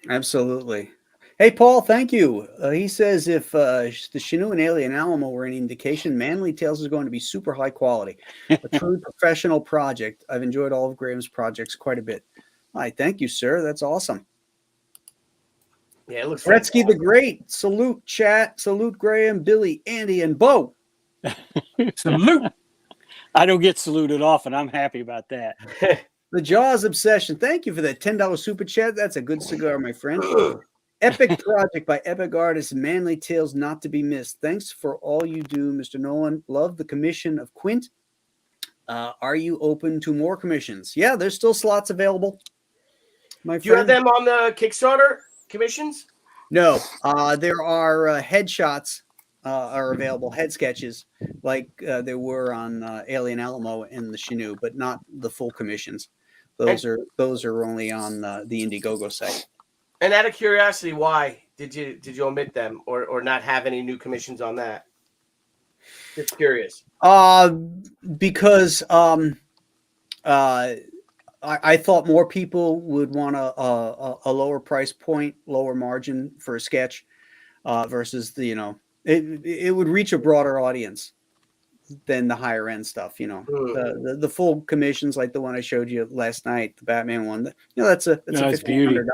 Absolutely. Hey, Paul, thank you. He says if the Chinook and Alien Alamo were any indication, Manly Tales is going to be super high quality. A truly professional project. I've enjoyed all of Graham's projects quite a bit. All right, thank you, sir. That's awesome. Yeah, it looks Gretzky the Great. Salute, chat. Salute, Graham, Billy, Andy, and Bo. Salute. I don't get saluted often. I'm happy about that. The Jaws Obsession. Thank you for that $10 super chat. That's a good cigar, my friend. Epic project by epic artists, Manly Tales not to be missed. Thanks for all you do, Mr. Nolan. Love the commission of Quint. Are you open to more commissions? Yeah, there's still slots available. My friend. Do you have them on the Kickstarter commissions? No, there are headshots are available, head sketches like there were on Alien Alamo and the Chinook, but not the full commissions. Those are only on the Indiegogo site. And out of curiosity, why did you omit them or not have any new commissions on that? Just curious. Because I thought more people would want a lower price point, lower margin for a sketch versus it would reach a broader audience than the higher end stuff. The full commissions like the one I showed you last night, the Batman one. That's $1,500.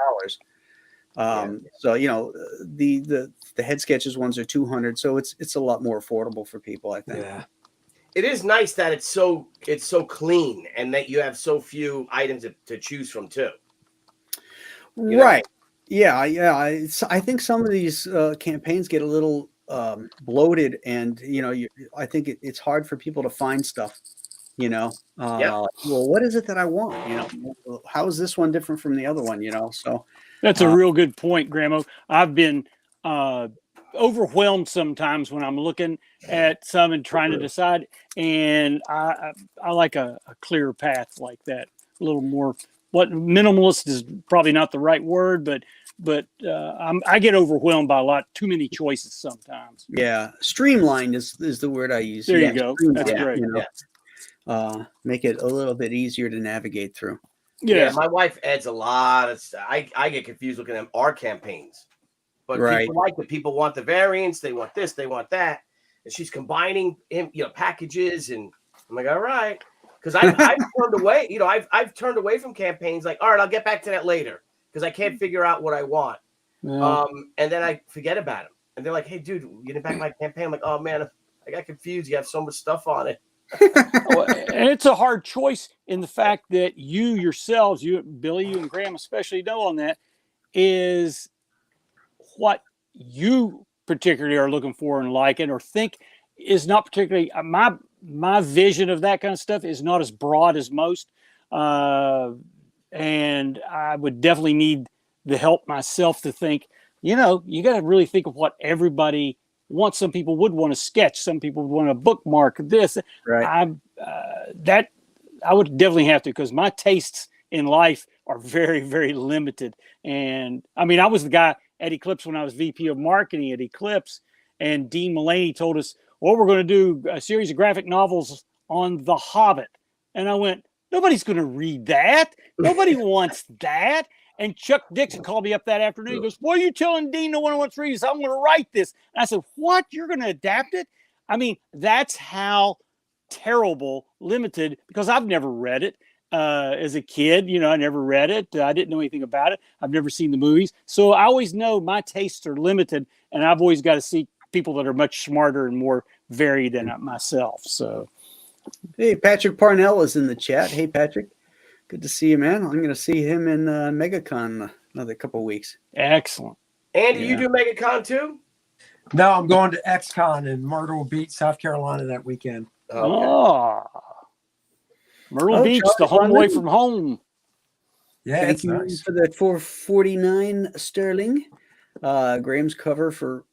So the head sketches ones are $200, so it's a lot more affordable for people, I think. Yeah. It is nice that it's so clean and that you have so few items to choose from too. Right. Yeah. I think some of these campaigns get a little bloated, and I think it's hard for people to find stuff. Well, what is it that I want? How is this one different from the other one? So that's a real good point, Graham. I've been overwhelmed sometimes when I'm looking at some and trying to decide, and I like a clearer path like that, a little more. What minimalist is probably not the right word, but I get overwhelmed by a lot too many choices sometimes. Yeah, streamlined is the word I use. There you go. That's great. Make it a little bit easier to navigate through. Yeah, my wife adds a lot of stuff. I get confused looking at our campaigns, but people like it. People want the variants. They want this. They want that. And she's combining packages, and I'm like, all right, because I've turned away. I've turned away from campaigns. Like, all right, I'll get back to that later because I can't figure out what I want. Yeah. And then I forget about them. And they're like, hey, dude, you didn't back my campaign. I'm like, oh man, I got confused. You have so much stuff on it. And it's a hard choice in the fact that you yourselves, Billy, you and Graham especially know on that, is what you particularly are looking for and liking or think is not particularly my vision of that kind of stuff is not as broad as most. And I would definitely need the help myself to think, you got to really think of what everybody wants. Some people would want to sketch. Some people would want to bookmark this. Right. I would definitely have to, because my tastes in life are very, very limited. And I mean, I was the guy at Eclipse when I was VP of marketing at Eclipse, and Dean Mullaney told us, well, we're going to do a series of graphic novels on The Hobbit. And I went, nobody's going to read that. Nobody wants that. And Chuck Dixon called me up that afternoon. He goes, what are you telling Dean no one wants to read this? I'm going to write this. And I said, what? You're going to adapt it? I mean, that's how terrible, limited, because I've never read it as a kid. I never read it. I didn't know anything about it. I've never seen the movies. So I always know my tastes are limited, and I've always got to see people that are much smarter and more varied than myself. So, hey, Patrick Parnell is in the chat. Hey, Patrick. Good to see you, man. I'm going to see him in MegaCon another couple of weeks. Excellent. Andy, you do MegaCon too? No, I'm going to XCon in Myrtle Beach, South Carolina that weekend. Okay. Oh, Myrtle Beach, the home away from home. Yeah, Thank it's you nice. for the 449 sterling. Graham's cover for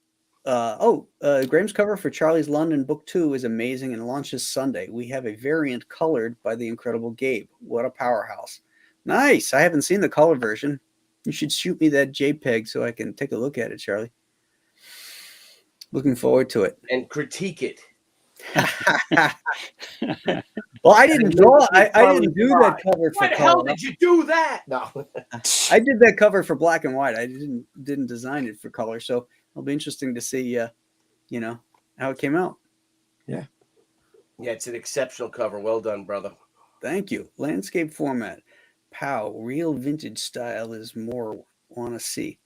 Graham's cover for Charlie's London Book 2 is amazing and launches Sunday. We have a variant colored by the incredible Gabe. What a powerhouse. Nice. I haven't seen the color version. You should shoot me that JPEG so I can take a look at it, Charlie. Looking forward to it. And critique it. Well, I didn't draw. I didn't do that cover for Why the color. hell did you do that? No. I did that cover for black and white. I didn't design it for color, so it'll be interesting to see, how it came out. Yeah, it's an exceptional cover. Well done, brother. Thank you. Landscape format. Pow. Real vintage style is more want to see.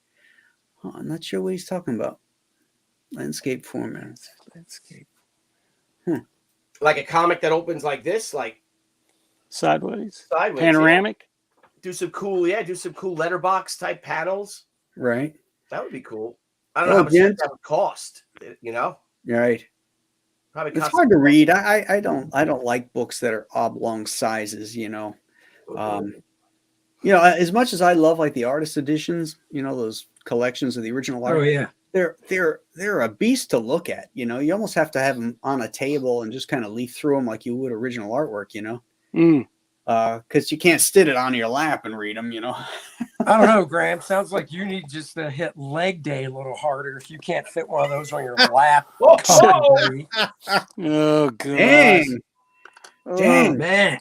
I'm not sure what he's talking about. Landscape format. Landscape. Like a comic that opens like this, like sideways, Yeah. panoramic. Do some cool letterbox type panels. Right. That would be cool. I don't know how much that would cost. Right. Probably. It's hard to read. I don't like books that are oblong sizes. As much as I love like the artist editions, those collections of the original art. Oh yeah. They're a beast to look at. You almost have to have them on a table and just kind of leaf through them like you would original artwork. Because you can't sit it on your lap and read them. I don't know, Graham. Sounds like you need just to hit leg day a little harder if you can't fit one of those on your lap. Oh god! Dang, man!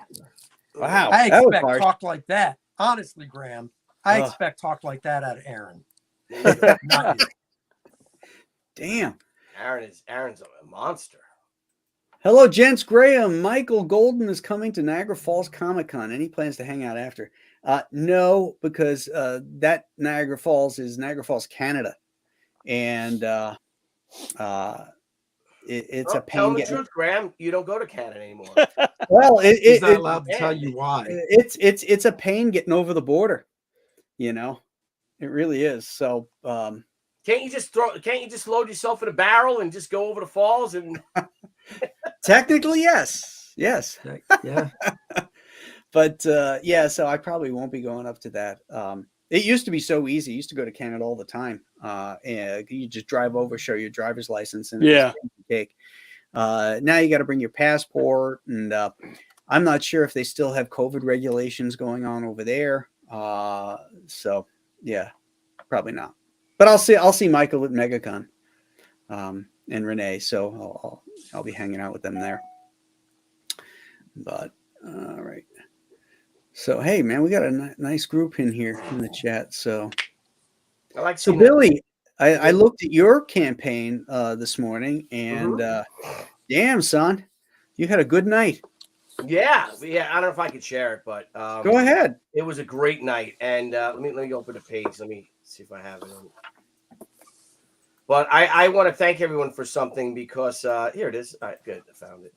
Wow! I expect talk like that. Honestly, Graham, I expect talk like that out of Aaron. Not you. Damn. Aaron's a monster. Hello, gents. Graham. Michael Golden is coming to Niagara Falls Comic Con. Any plans to hang out after? No, because that Niagara Falls is Niagara Falls, Canada. And it's a pain. Tell the truth, Graham. You don't go to Canada anymore. Well, he's not allowed to tell you why. It's a pain getting over the border. It really is. So Can't you just load yourself in a barrel and just go over the falls and technically yes. Yeah. But so I probably won't be going up to that. It used to be so easy. I used to go to Canada all the time. And you just drive over, show your driver's license, and take. Now you got to bring your passport, and I'm not sure if they still have COVID regulations going on over there. So yeah, probably not. But I'll see Michael at MegaCon, and Renee. So I'll be hanging out with them there. But all right. So hey, man, we got a nice group in here in the chat. So Billy, I looked at your campaign this morning, and damn, son, you had a good night. Yeah. I don't know if I could share it, but go ahead. It was a great night, and let me open the page. Let me see if I have it. But I want to thank everyone for something because here it is. All right, good, I found it.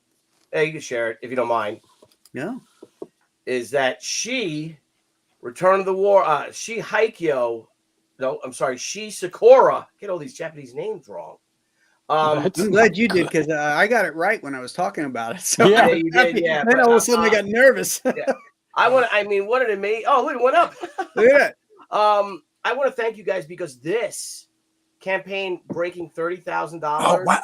Hey, you can share it if you don't mind. Yeah. Is that she Return of the War? She Haikyo. No, I'm sorry. She Sakura. Get all these Japanese names wrong. I'm glad you did because I got it right when I was talking about it. So yeah, you did. Yeah. Then all of a sudden I got nervous. Yeah. What did it mean? Oh, look, it went up. Look at that. I want to thank you guys because this campaign breaking $30,000. Oh wow!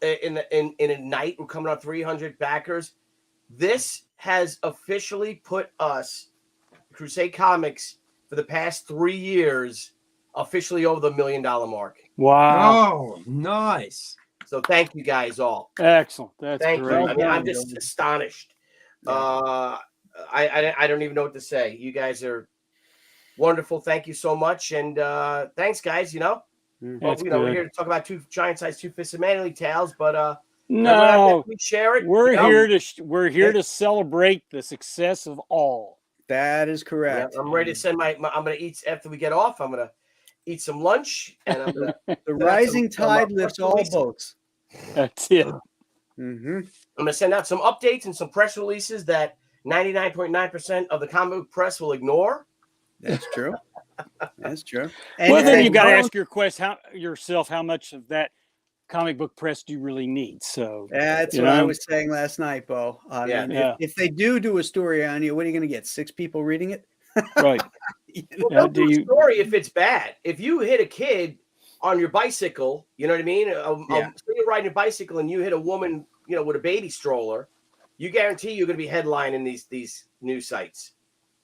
In a night, we're coming on 300 backers. This has officially put us, Crusade Comics, for the past 3 years, officially over the $1 million mark. Wow! Oh, nice. So thank you guys all. Excellent. That's thank great. you. I mean, I'm just astonished. Yeah. I don't even know what to say. You guys are wonderful. Thank you so much, and thanks, guys. We're here to talk about two giant-sized, two-fisted manly tales, but no, we share it. We're here to celebrate the success of all. That is correct. Yeah, I'm ready to send I'm gonna eat after we get off. I'm gonna eat some lunch, and I'm gonna. The rising tide lifts all boats. That's it. Mm-hmm. I'm gonna send out some updates and some press releases that 99.9% of the comic book press will ignore. That's true. That's true. Well, then you got to ask yourself how much of that comic book press do you really need? So that's what I was saying last night, Bo. I mean, yeah. If they do a story on you, what are you going to get? 6 people reading it? Right. Well, Yeah, don't do a story if it's bad. If you hit a kid on your bicycle, you know what I mean? Say you're riding a bicycle and you hit a woman, with a baby stroller, you guarantee you're going to be headlining these news sites.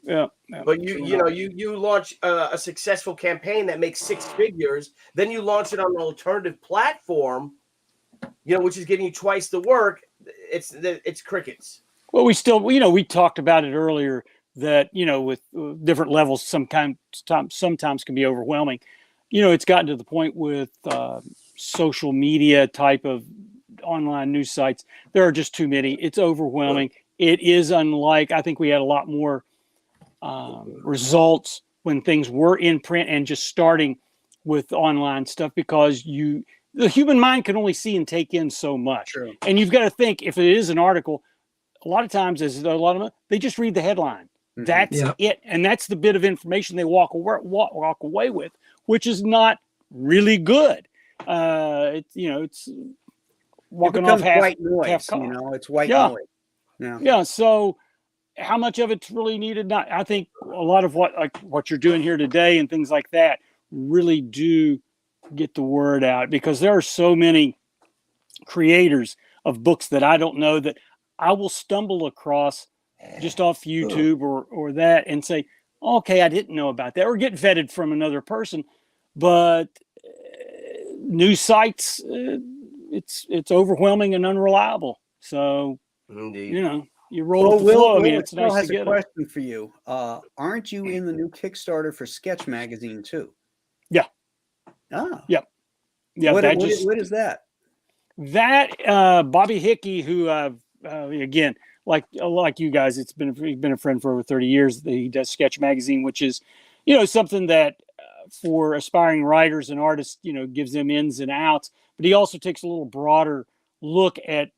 Yeah. But you launch a successful campaign that makes 6 figures, then you launch it on an alternative platform, which is giving you twice the work. It's crickets. Well, we talked about it earlier that, with different levels, sometimes can be overwhelming. It's gotten to the point with social media type of online news sites. There are just too many. It's overwhelming. It is unlike, I think we had a lot more results when things were in print and just starting with online stuff, because the human mind can only see and take in so much. True. And you've got to think, if it is an article, a lot of times, they just read the headline. Mm-hmm. That's it. And that's the bit of information they walk away with, which is not really good. It's walking off white noise. It's white noise. Yeah. So how much of it's really needed? Not. I think a lot of what you're doing here today and things like that really do get the word out, because there are so many creators of books that I don't know that I will stumble across just off YouTube or that and say, okay, I didn't know about that, or get vetted from another person. But news sites, it's overwhelming and unreliable. So, indeed. You roll with the flow. It's nice has to get a question for you. Aren't you in the new Kickstarter for Sketch Magazine too? Yeah. Ah. Yep. Yeah. What is that? That Bobby Hickey, who again, like you guys, he's been a friend for over 30 years. He does Sketch Magazine, which is, something that for aspiring writers and artists, gives them ins and outs. But he also takes a little broader look at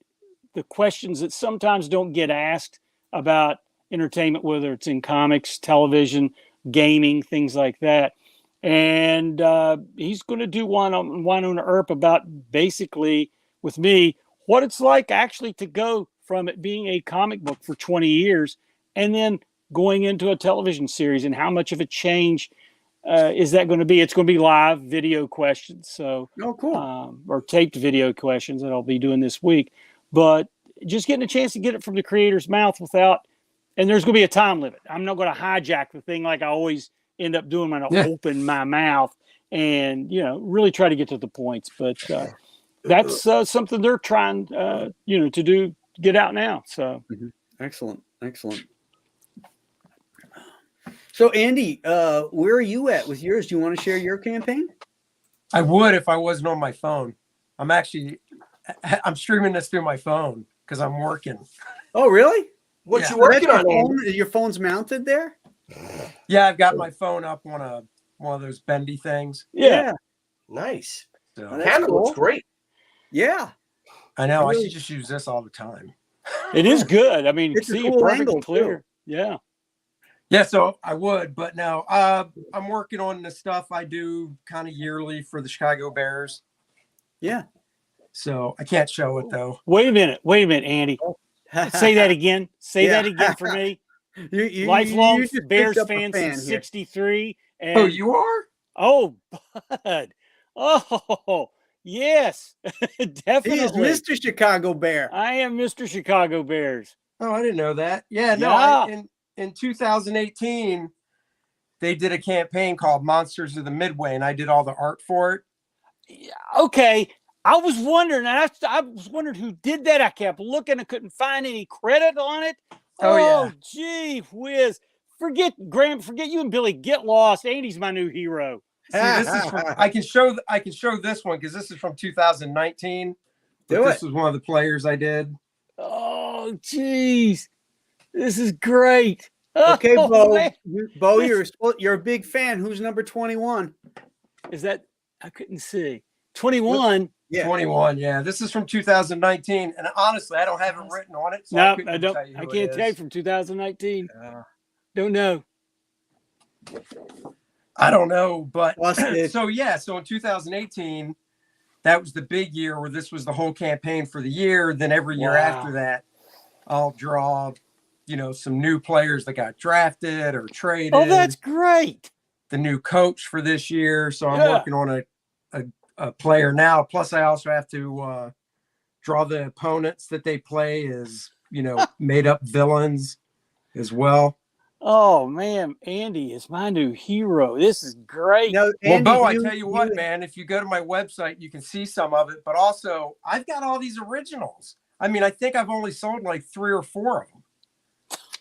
the questions that sometimes don't get asked about entertainment, whether it's in comics, television, gaming, things like that. And he's going to do one on Winona Earp about, basically, with me, what it's like actually to go from it being a comic book for 20 years and then going into a television series, and how much of a change is that going to be? It's going to be live video questions. So, cool. Or taped video questions that I'll be doing this week. But just getting a chance to get it from the creator's mouth and there's going to be a time limit. I'm not going to hijack the thing like I always end up doing when I open my mouth and, really try to get to the points. But that's something they're trying, to get out now. So Excellent. So Andy, where are you at with yours? Do you want to share your campaign? I would if I wasn't on my phone. I'm streaming this through my phone because I'm working. Oh, really? What you working on? Your phone's mounted there? Yeah, I've got my phone up on one of those bendy things. Yeah. Nice. So, camera looks great. Yeah. I know. I should just use this all the time. It is good. I mean, it's see, a cool perfect angle, and clear. too. Yeah. Yeah, so I would, but no, I'm working on the stuff I do kind of yearly for the Chicago Bears. Yeah. So I can't show it though. Wait a minute, Andy. Say that again. Say that again for me. Lifelong Bears fan since '63. Oh, you are? Oh, bud. Oh, yes, definitely. He is Mr. Chicago Bear. I am Mr. Chicago Bears. Oh, I didn't know that. Yeah, no. In 2018, they did a campaign called Monsters of the Midway, and I did all the art for it. Okay. I was wondering, who did that. I kept looking. I couldn't find any credit on it. Yeah. Gee whiz. Forget you and Billy. Get lost. Andy's my new hero. See, this is I can show this one because this is from 2019. This was one of the players I did. Oh, geez. This is great. Okay, Bo. Bo, you're a big fan. Who's number 21? Is that? I couldn't see. 21. Yeah. 21. Yeah. This is from 2019. And honestly, I don't have it written on it. So no, I don't. I can't tell you from 2019. Don't know. I don't know. But so in 2018, that was the big year where this was the whole campaign for the year. Then every year after that, I'll draw, some new players that got drafted or traded. Oh, that's great. The new coach for this year. So I'm working on a player now. Plus, I also have to draw the opponents that they play as, made up villains as well. Oh, man. Andy is my new hero. This is great. No, Well, Bo, I tell you what, man, if you go to my website, you can see some of it. But also, I've got all these originals. I mean, I think I've only sold like 3 or 4 of them.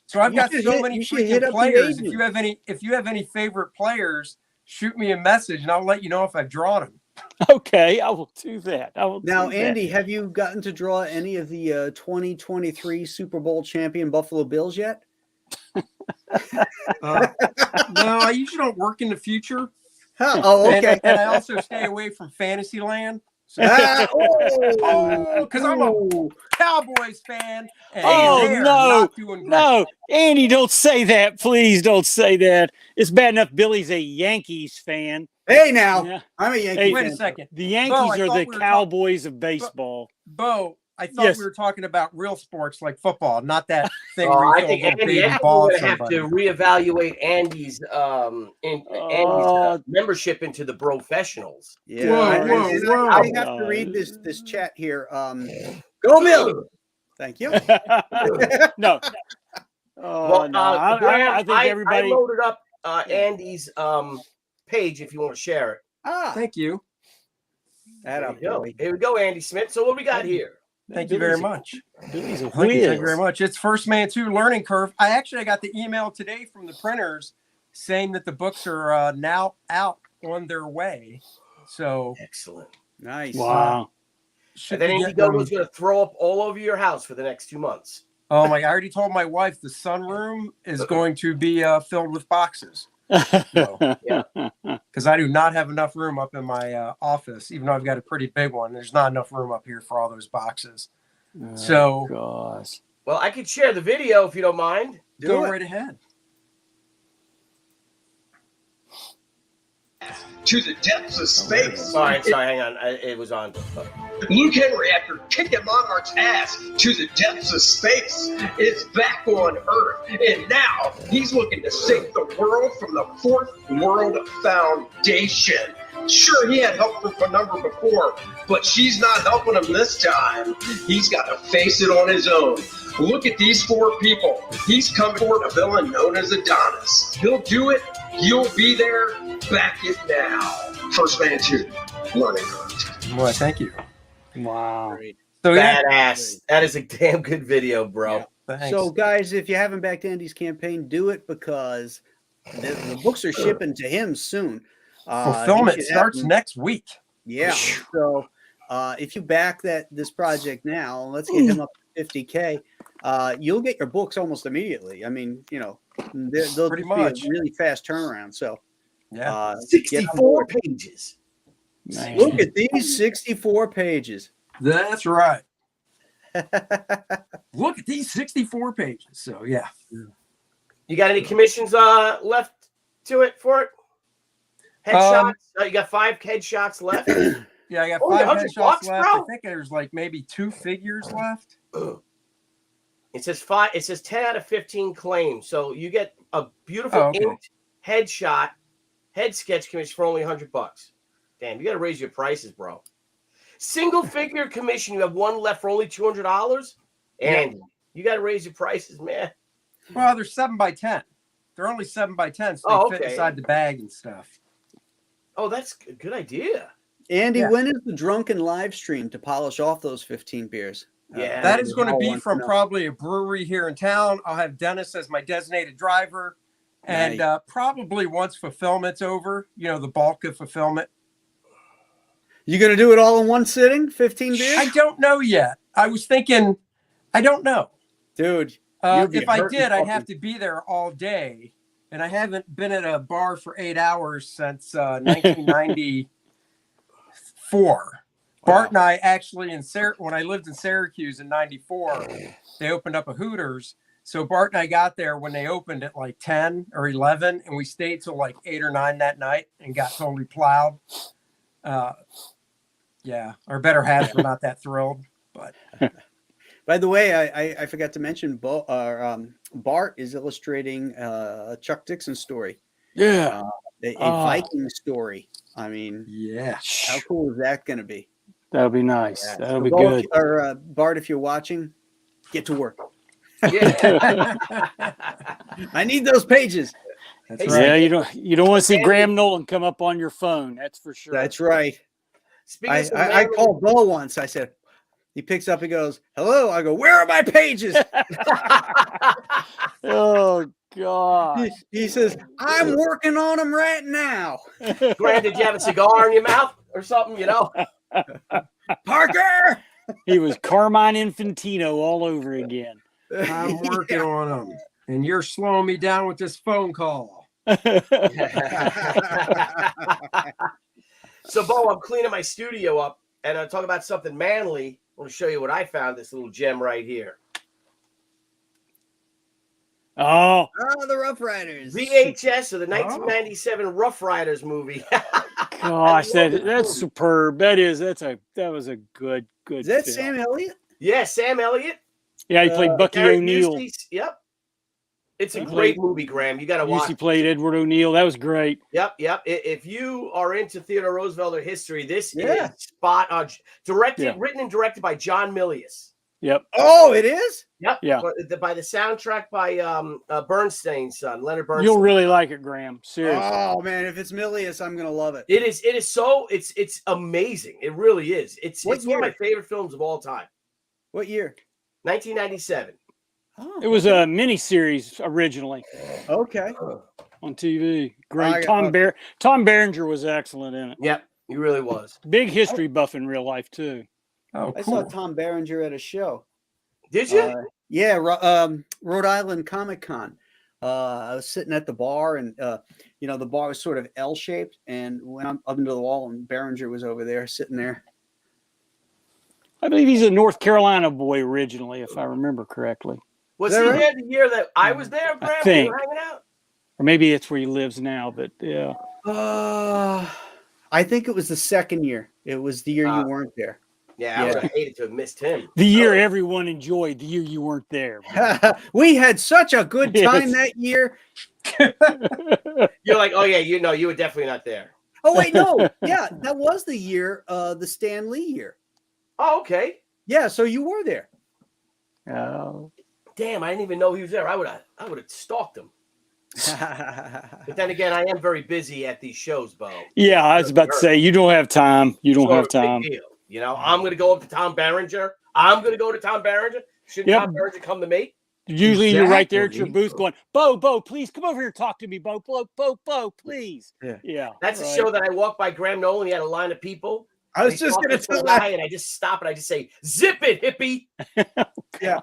So I've got so many freaking players. If you have any favorite players, shoot me a message and I'll let you know if I've drawn them. Okay, I will do that. Now, Andy, have you gotten to draw any of the 2023 Super Bowl champion Buffalo Bills yet? No, I usually don't work in the future. Huh. Oh, okay. And I also stay away from Fantasyland. Because I'm a Cowboys fan. And no, not doing great. no, Andy, don't say that. Please don't say that. It's bad enough Billy's a Yankees fan. Hey, now. Yeah. I'm a Yankee Hey, Wait fan. a second. The Yankees are the Cowboys of baseball. Bo, I thought we were talking about real sports like football, not that thing where I you think throw a Andy, baby I think ball we're at gonna have somebody. to reevaluate Andy's membership into the professionals. Yeah, Whoa. I have to read this chat here. Go Bill. Thank you. No. Well, no. I think everybody. I loaded up Andy's page if you want to share it. Thank you. Here we go, Andy Smith. So what we got here? Thank you very much. Billy's a Thank you whiz. very much. It's First Man 2 Learning Curve. I got the email today from the printers saying that the books are now out on their way. So excellent. Nice. Wow. And then Andy Gogo's going to throw up all over your house for the next 2 months. Oh my! I already told my wife the sunroom is going to be filled with boxes. Because I do not have enough room up in my office, even though I've got a pretty big one. There's not enough room up here for all those boxes. Gosh. Well, I could share the video if you don't mind. Go right ahead. To the depths of space. Sorry, hang on. It was on. Luke Henry, after kicking Monarch's ass to the depths of space, is back on Earth. And now he's looking to save the world from the Fourth World Foundation. Sure, he had help from Penumbra before, but she's not helping him this time. He's got to face it on his own. Look at these 4 people. He's coming for a villain known as Adonis. He'll do it. You'll be there. Back it now. First Man 2 Learning Curve. Well, thank you. Wow. So badass. That is a damn good video, bro. Yeah, so, guys, if you haven't backed Andy's campaign, do it because the books are shipping to him soon. Fulfillment starts next week. Yeah. So, if you back this project now, let's get him up to 50K. You'll get your books almost immediately. I mean, they'll pretty be much a really fast turnaround. So, 64 pages. Man. Look at these 64 pages. That's right. Look at these 64 pages. So, yeah. You got any commissions left to it for it? Headshots? You got 5 headshots left? Yeah, I got 5 headshots bucks, left. bro? I think there's like maybe 2 figures left. It says 5. It says 10 out of 15 claims. So you get a beautiful inked headshot, head sketch commission for only $100. Damn, you got to raise your prices, bro. Single figure commission, you have 1 left for only $200, and you got to raise your prices, man. Well, they're 7x10. They're only 7x10, so they fit inside the bag and stuff. Oh, that's a good idea. Andy, when is the drunken live stream to polish off those 15 beers? Yeah, that is going to be from probably a brewery here in town. I'll have Dennis as my designated driver, and probably once fulfillment's over, the bulk of fulfillment. You going to do it all in one sitting? 15 beers? I don't know yet. I was thinking, I don't know. Dude. If I did, I'd have to be there all day. And I haven't been at a bar for 8 hours since 1994. Bart and I actually, when I lived in Syracuse in 94, they opened up a Hooters. So Bart and I got there when they opened at like 10 or 11, and we stayed till like 8 or 9 that night and got totally plowed. Our better halves were not that thrilled. But by the way, I forgot to mention Bart is illustrating Chuck Dixon story. Yeah. A Viking story. I mean, Yeah. how cool is that going to be? That'll be nice. Yeah. That'll So be good. Bart, if you're watching, get to work. Yeah. I need those pages. That's Hey, right. Yeah, you don't want to see Graham Nolan come up on your phone. That's for sure. That's right. Speaking of I called Bo once. I said, he picks up, he goes, hello. I go, where are my pages? Oh God. He says, I'm working on them right now. Graham, did you have a cigar in your mouth or something? You know, Parker. He was Carmine Infantino all over again. I'm working on them, and you're slowing me down with this phone call. So, Bo, I'm cleaning my studio up, and I'm talking about something manly. I want to show you what I found. This little gem right here. Oh, the Rough Riders. VHS of the 1997 Rough Riders movie. gosh, that's superb. That was a good. Is that film. Sam Elliott? Yeah, Sam Elliott. Yeah, he played Bucky Gary O'Neill. Busey's. Yep. It's a He great played- movie, Graham. You got to watch. He played Edward O'Neill. That was great. Yep. If you are into Theodore Roosevelt or history, this Yeah. is spot on. Directed, Yeah. written, and directed by John Milius. Yep. Oh, it is? Yep. Yeah. By the soundtrack by Bernstein's son, Leonard Bernstein. You'll really like it, Graham. Seriously. Oh man, if it's Milius, I'm gonna love it. It is so it's amazing. It really is. It's What one of my year? favorite films of all time. What year? 1997. Oh, It was a miniseries originally okay. on TV. I Great. got- Tom Berenger was excellent in it. Yep, he really was. Big history buff in real life too. Oh, I saw cool. Tom Berenger at a show. Did you? Yeah, Rhode Island Comic Con. I was sitting at the bar, and the bar was sort of L-shaped, and went up into the wall, and Berenger was over there, sitting there. I believe he's a North Carolina boy originally, if I remember correctly. Was Is he that right? there the year that I was there, Graham? We think. were hanging out. Or maybe it's where he lives now, but yeah. I think it was the second year. It was the year you weren't there. Yeah, I Yeah. would have hated to have missed him. The year everyone enjoyed, the year you weren't there. We had such a good time Yes. that year. You're like, oh yeah, you were definitely not there. Oh wait, no, yeah, that was the year, the Stan Lee year. Oh, okay. Yeah, so you were there. Oh. Damn, I didn't even know he was there. I would have stalked him. But then again, I am very busy at these shows, Bo. Yeah, I was about to say, you don't have time. You don't So have it's a big time. deal. You know, I'm going to go up to Tom Berenger. Shouldn't Yep. Tom Berenger come to me? Usually you're right there at your Exactly. booth going, Bo, please come over here and talk to me, Bo, please. Yeah. That's right. a show that I walk by Graham Nolan. He had a line of people. I was He's just talking going to to a tell guy, that. and I just stop and I just say, "Zip it, hippie." Yeah.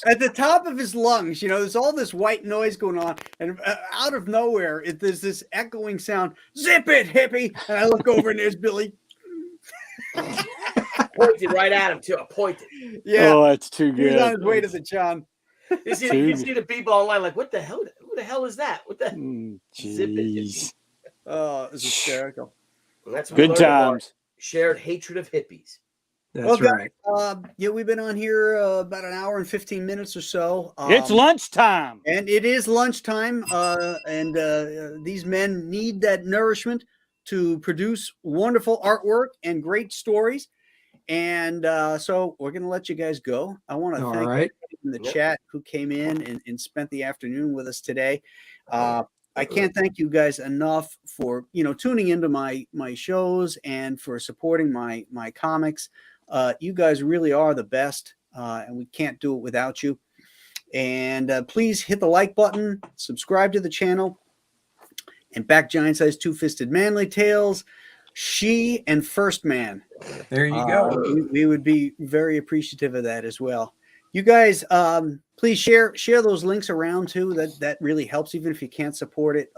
At the top of his lungs, there's all this white noise going on, and out of nowhere, there's this echoing sound, "Zip it, hippie!" And I look over, and there's Billy. Pointed right at him too. I pointed. Yeah, Oh, that's too he was on good. his way to the John. You see the people online like, what the hell? Who the hell is that? What the? Zip it, Jeez. Oh, it was hysterical. And that's what we Good learned about times. shared hatred of hippies. That's Well, right. Yeah, we've been on here about an hour and 15 minutes or so. It's lunchtime. And it is lunchtime, and these men need that nourishment to produce wonderful artwork and great stories. And so we're going to let you guys go. I want to All thank right. everybody in the Yep. chat who came in and spent the afternoon with us today. I can't thank you guys enough for tuning into my shows and for supporting my comics. You guys really are the best, and we can't do it without you. And please hit the like button, subscribe to the channel, and back Giant Size Two-Fisted Manly Tales, She and First Man. There you go. We would be very appreciative of that as well. You guys, please share those links around too. That really helps, even if you can't support it.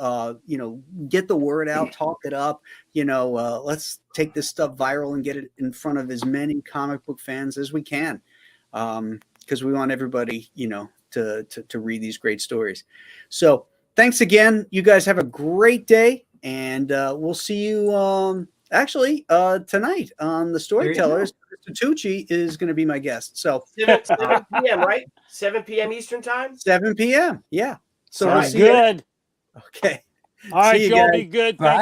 Get the word out, talk it up. Let's take this stuff viral and get it in front of as many comic book fans as we can, because we want everybody, to read these great stories. So thanks again. You guys have a great day, and we'll see you tonight on the Storytellers. Tucci is going to be my guest. So 7 p.m., right? 7 p.m. Eastern time? 7 p.m. Yeah. So Sounds we'll see you. good. Okay. All right, See you y'all guys. be good. Bye. Thank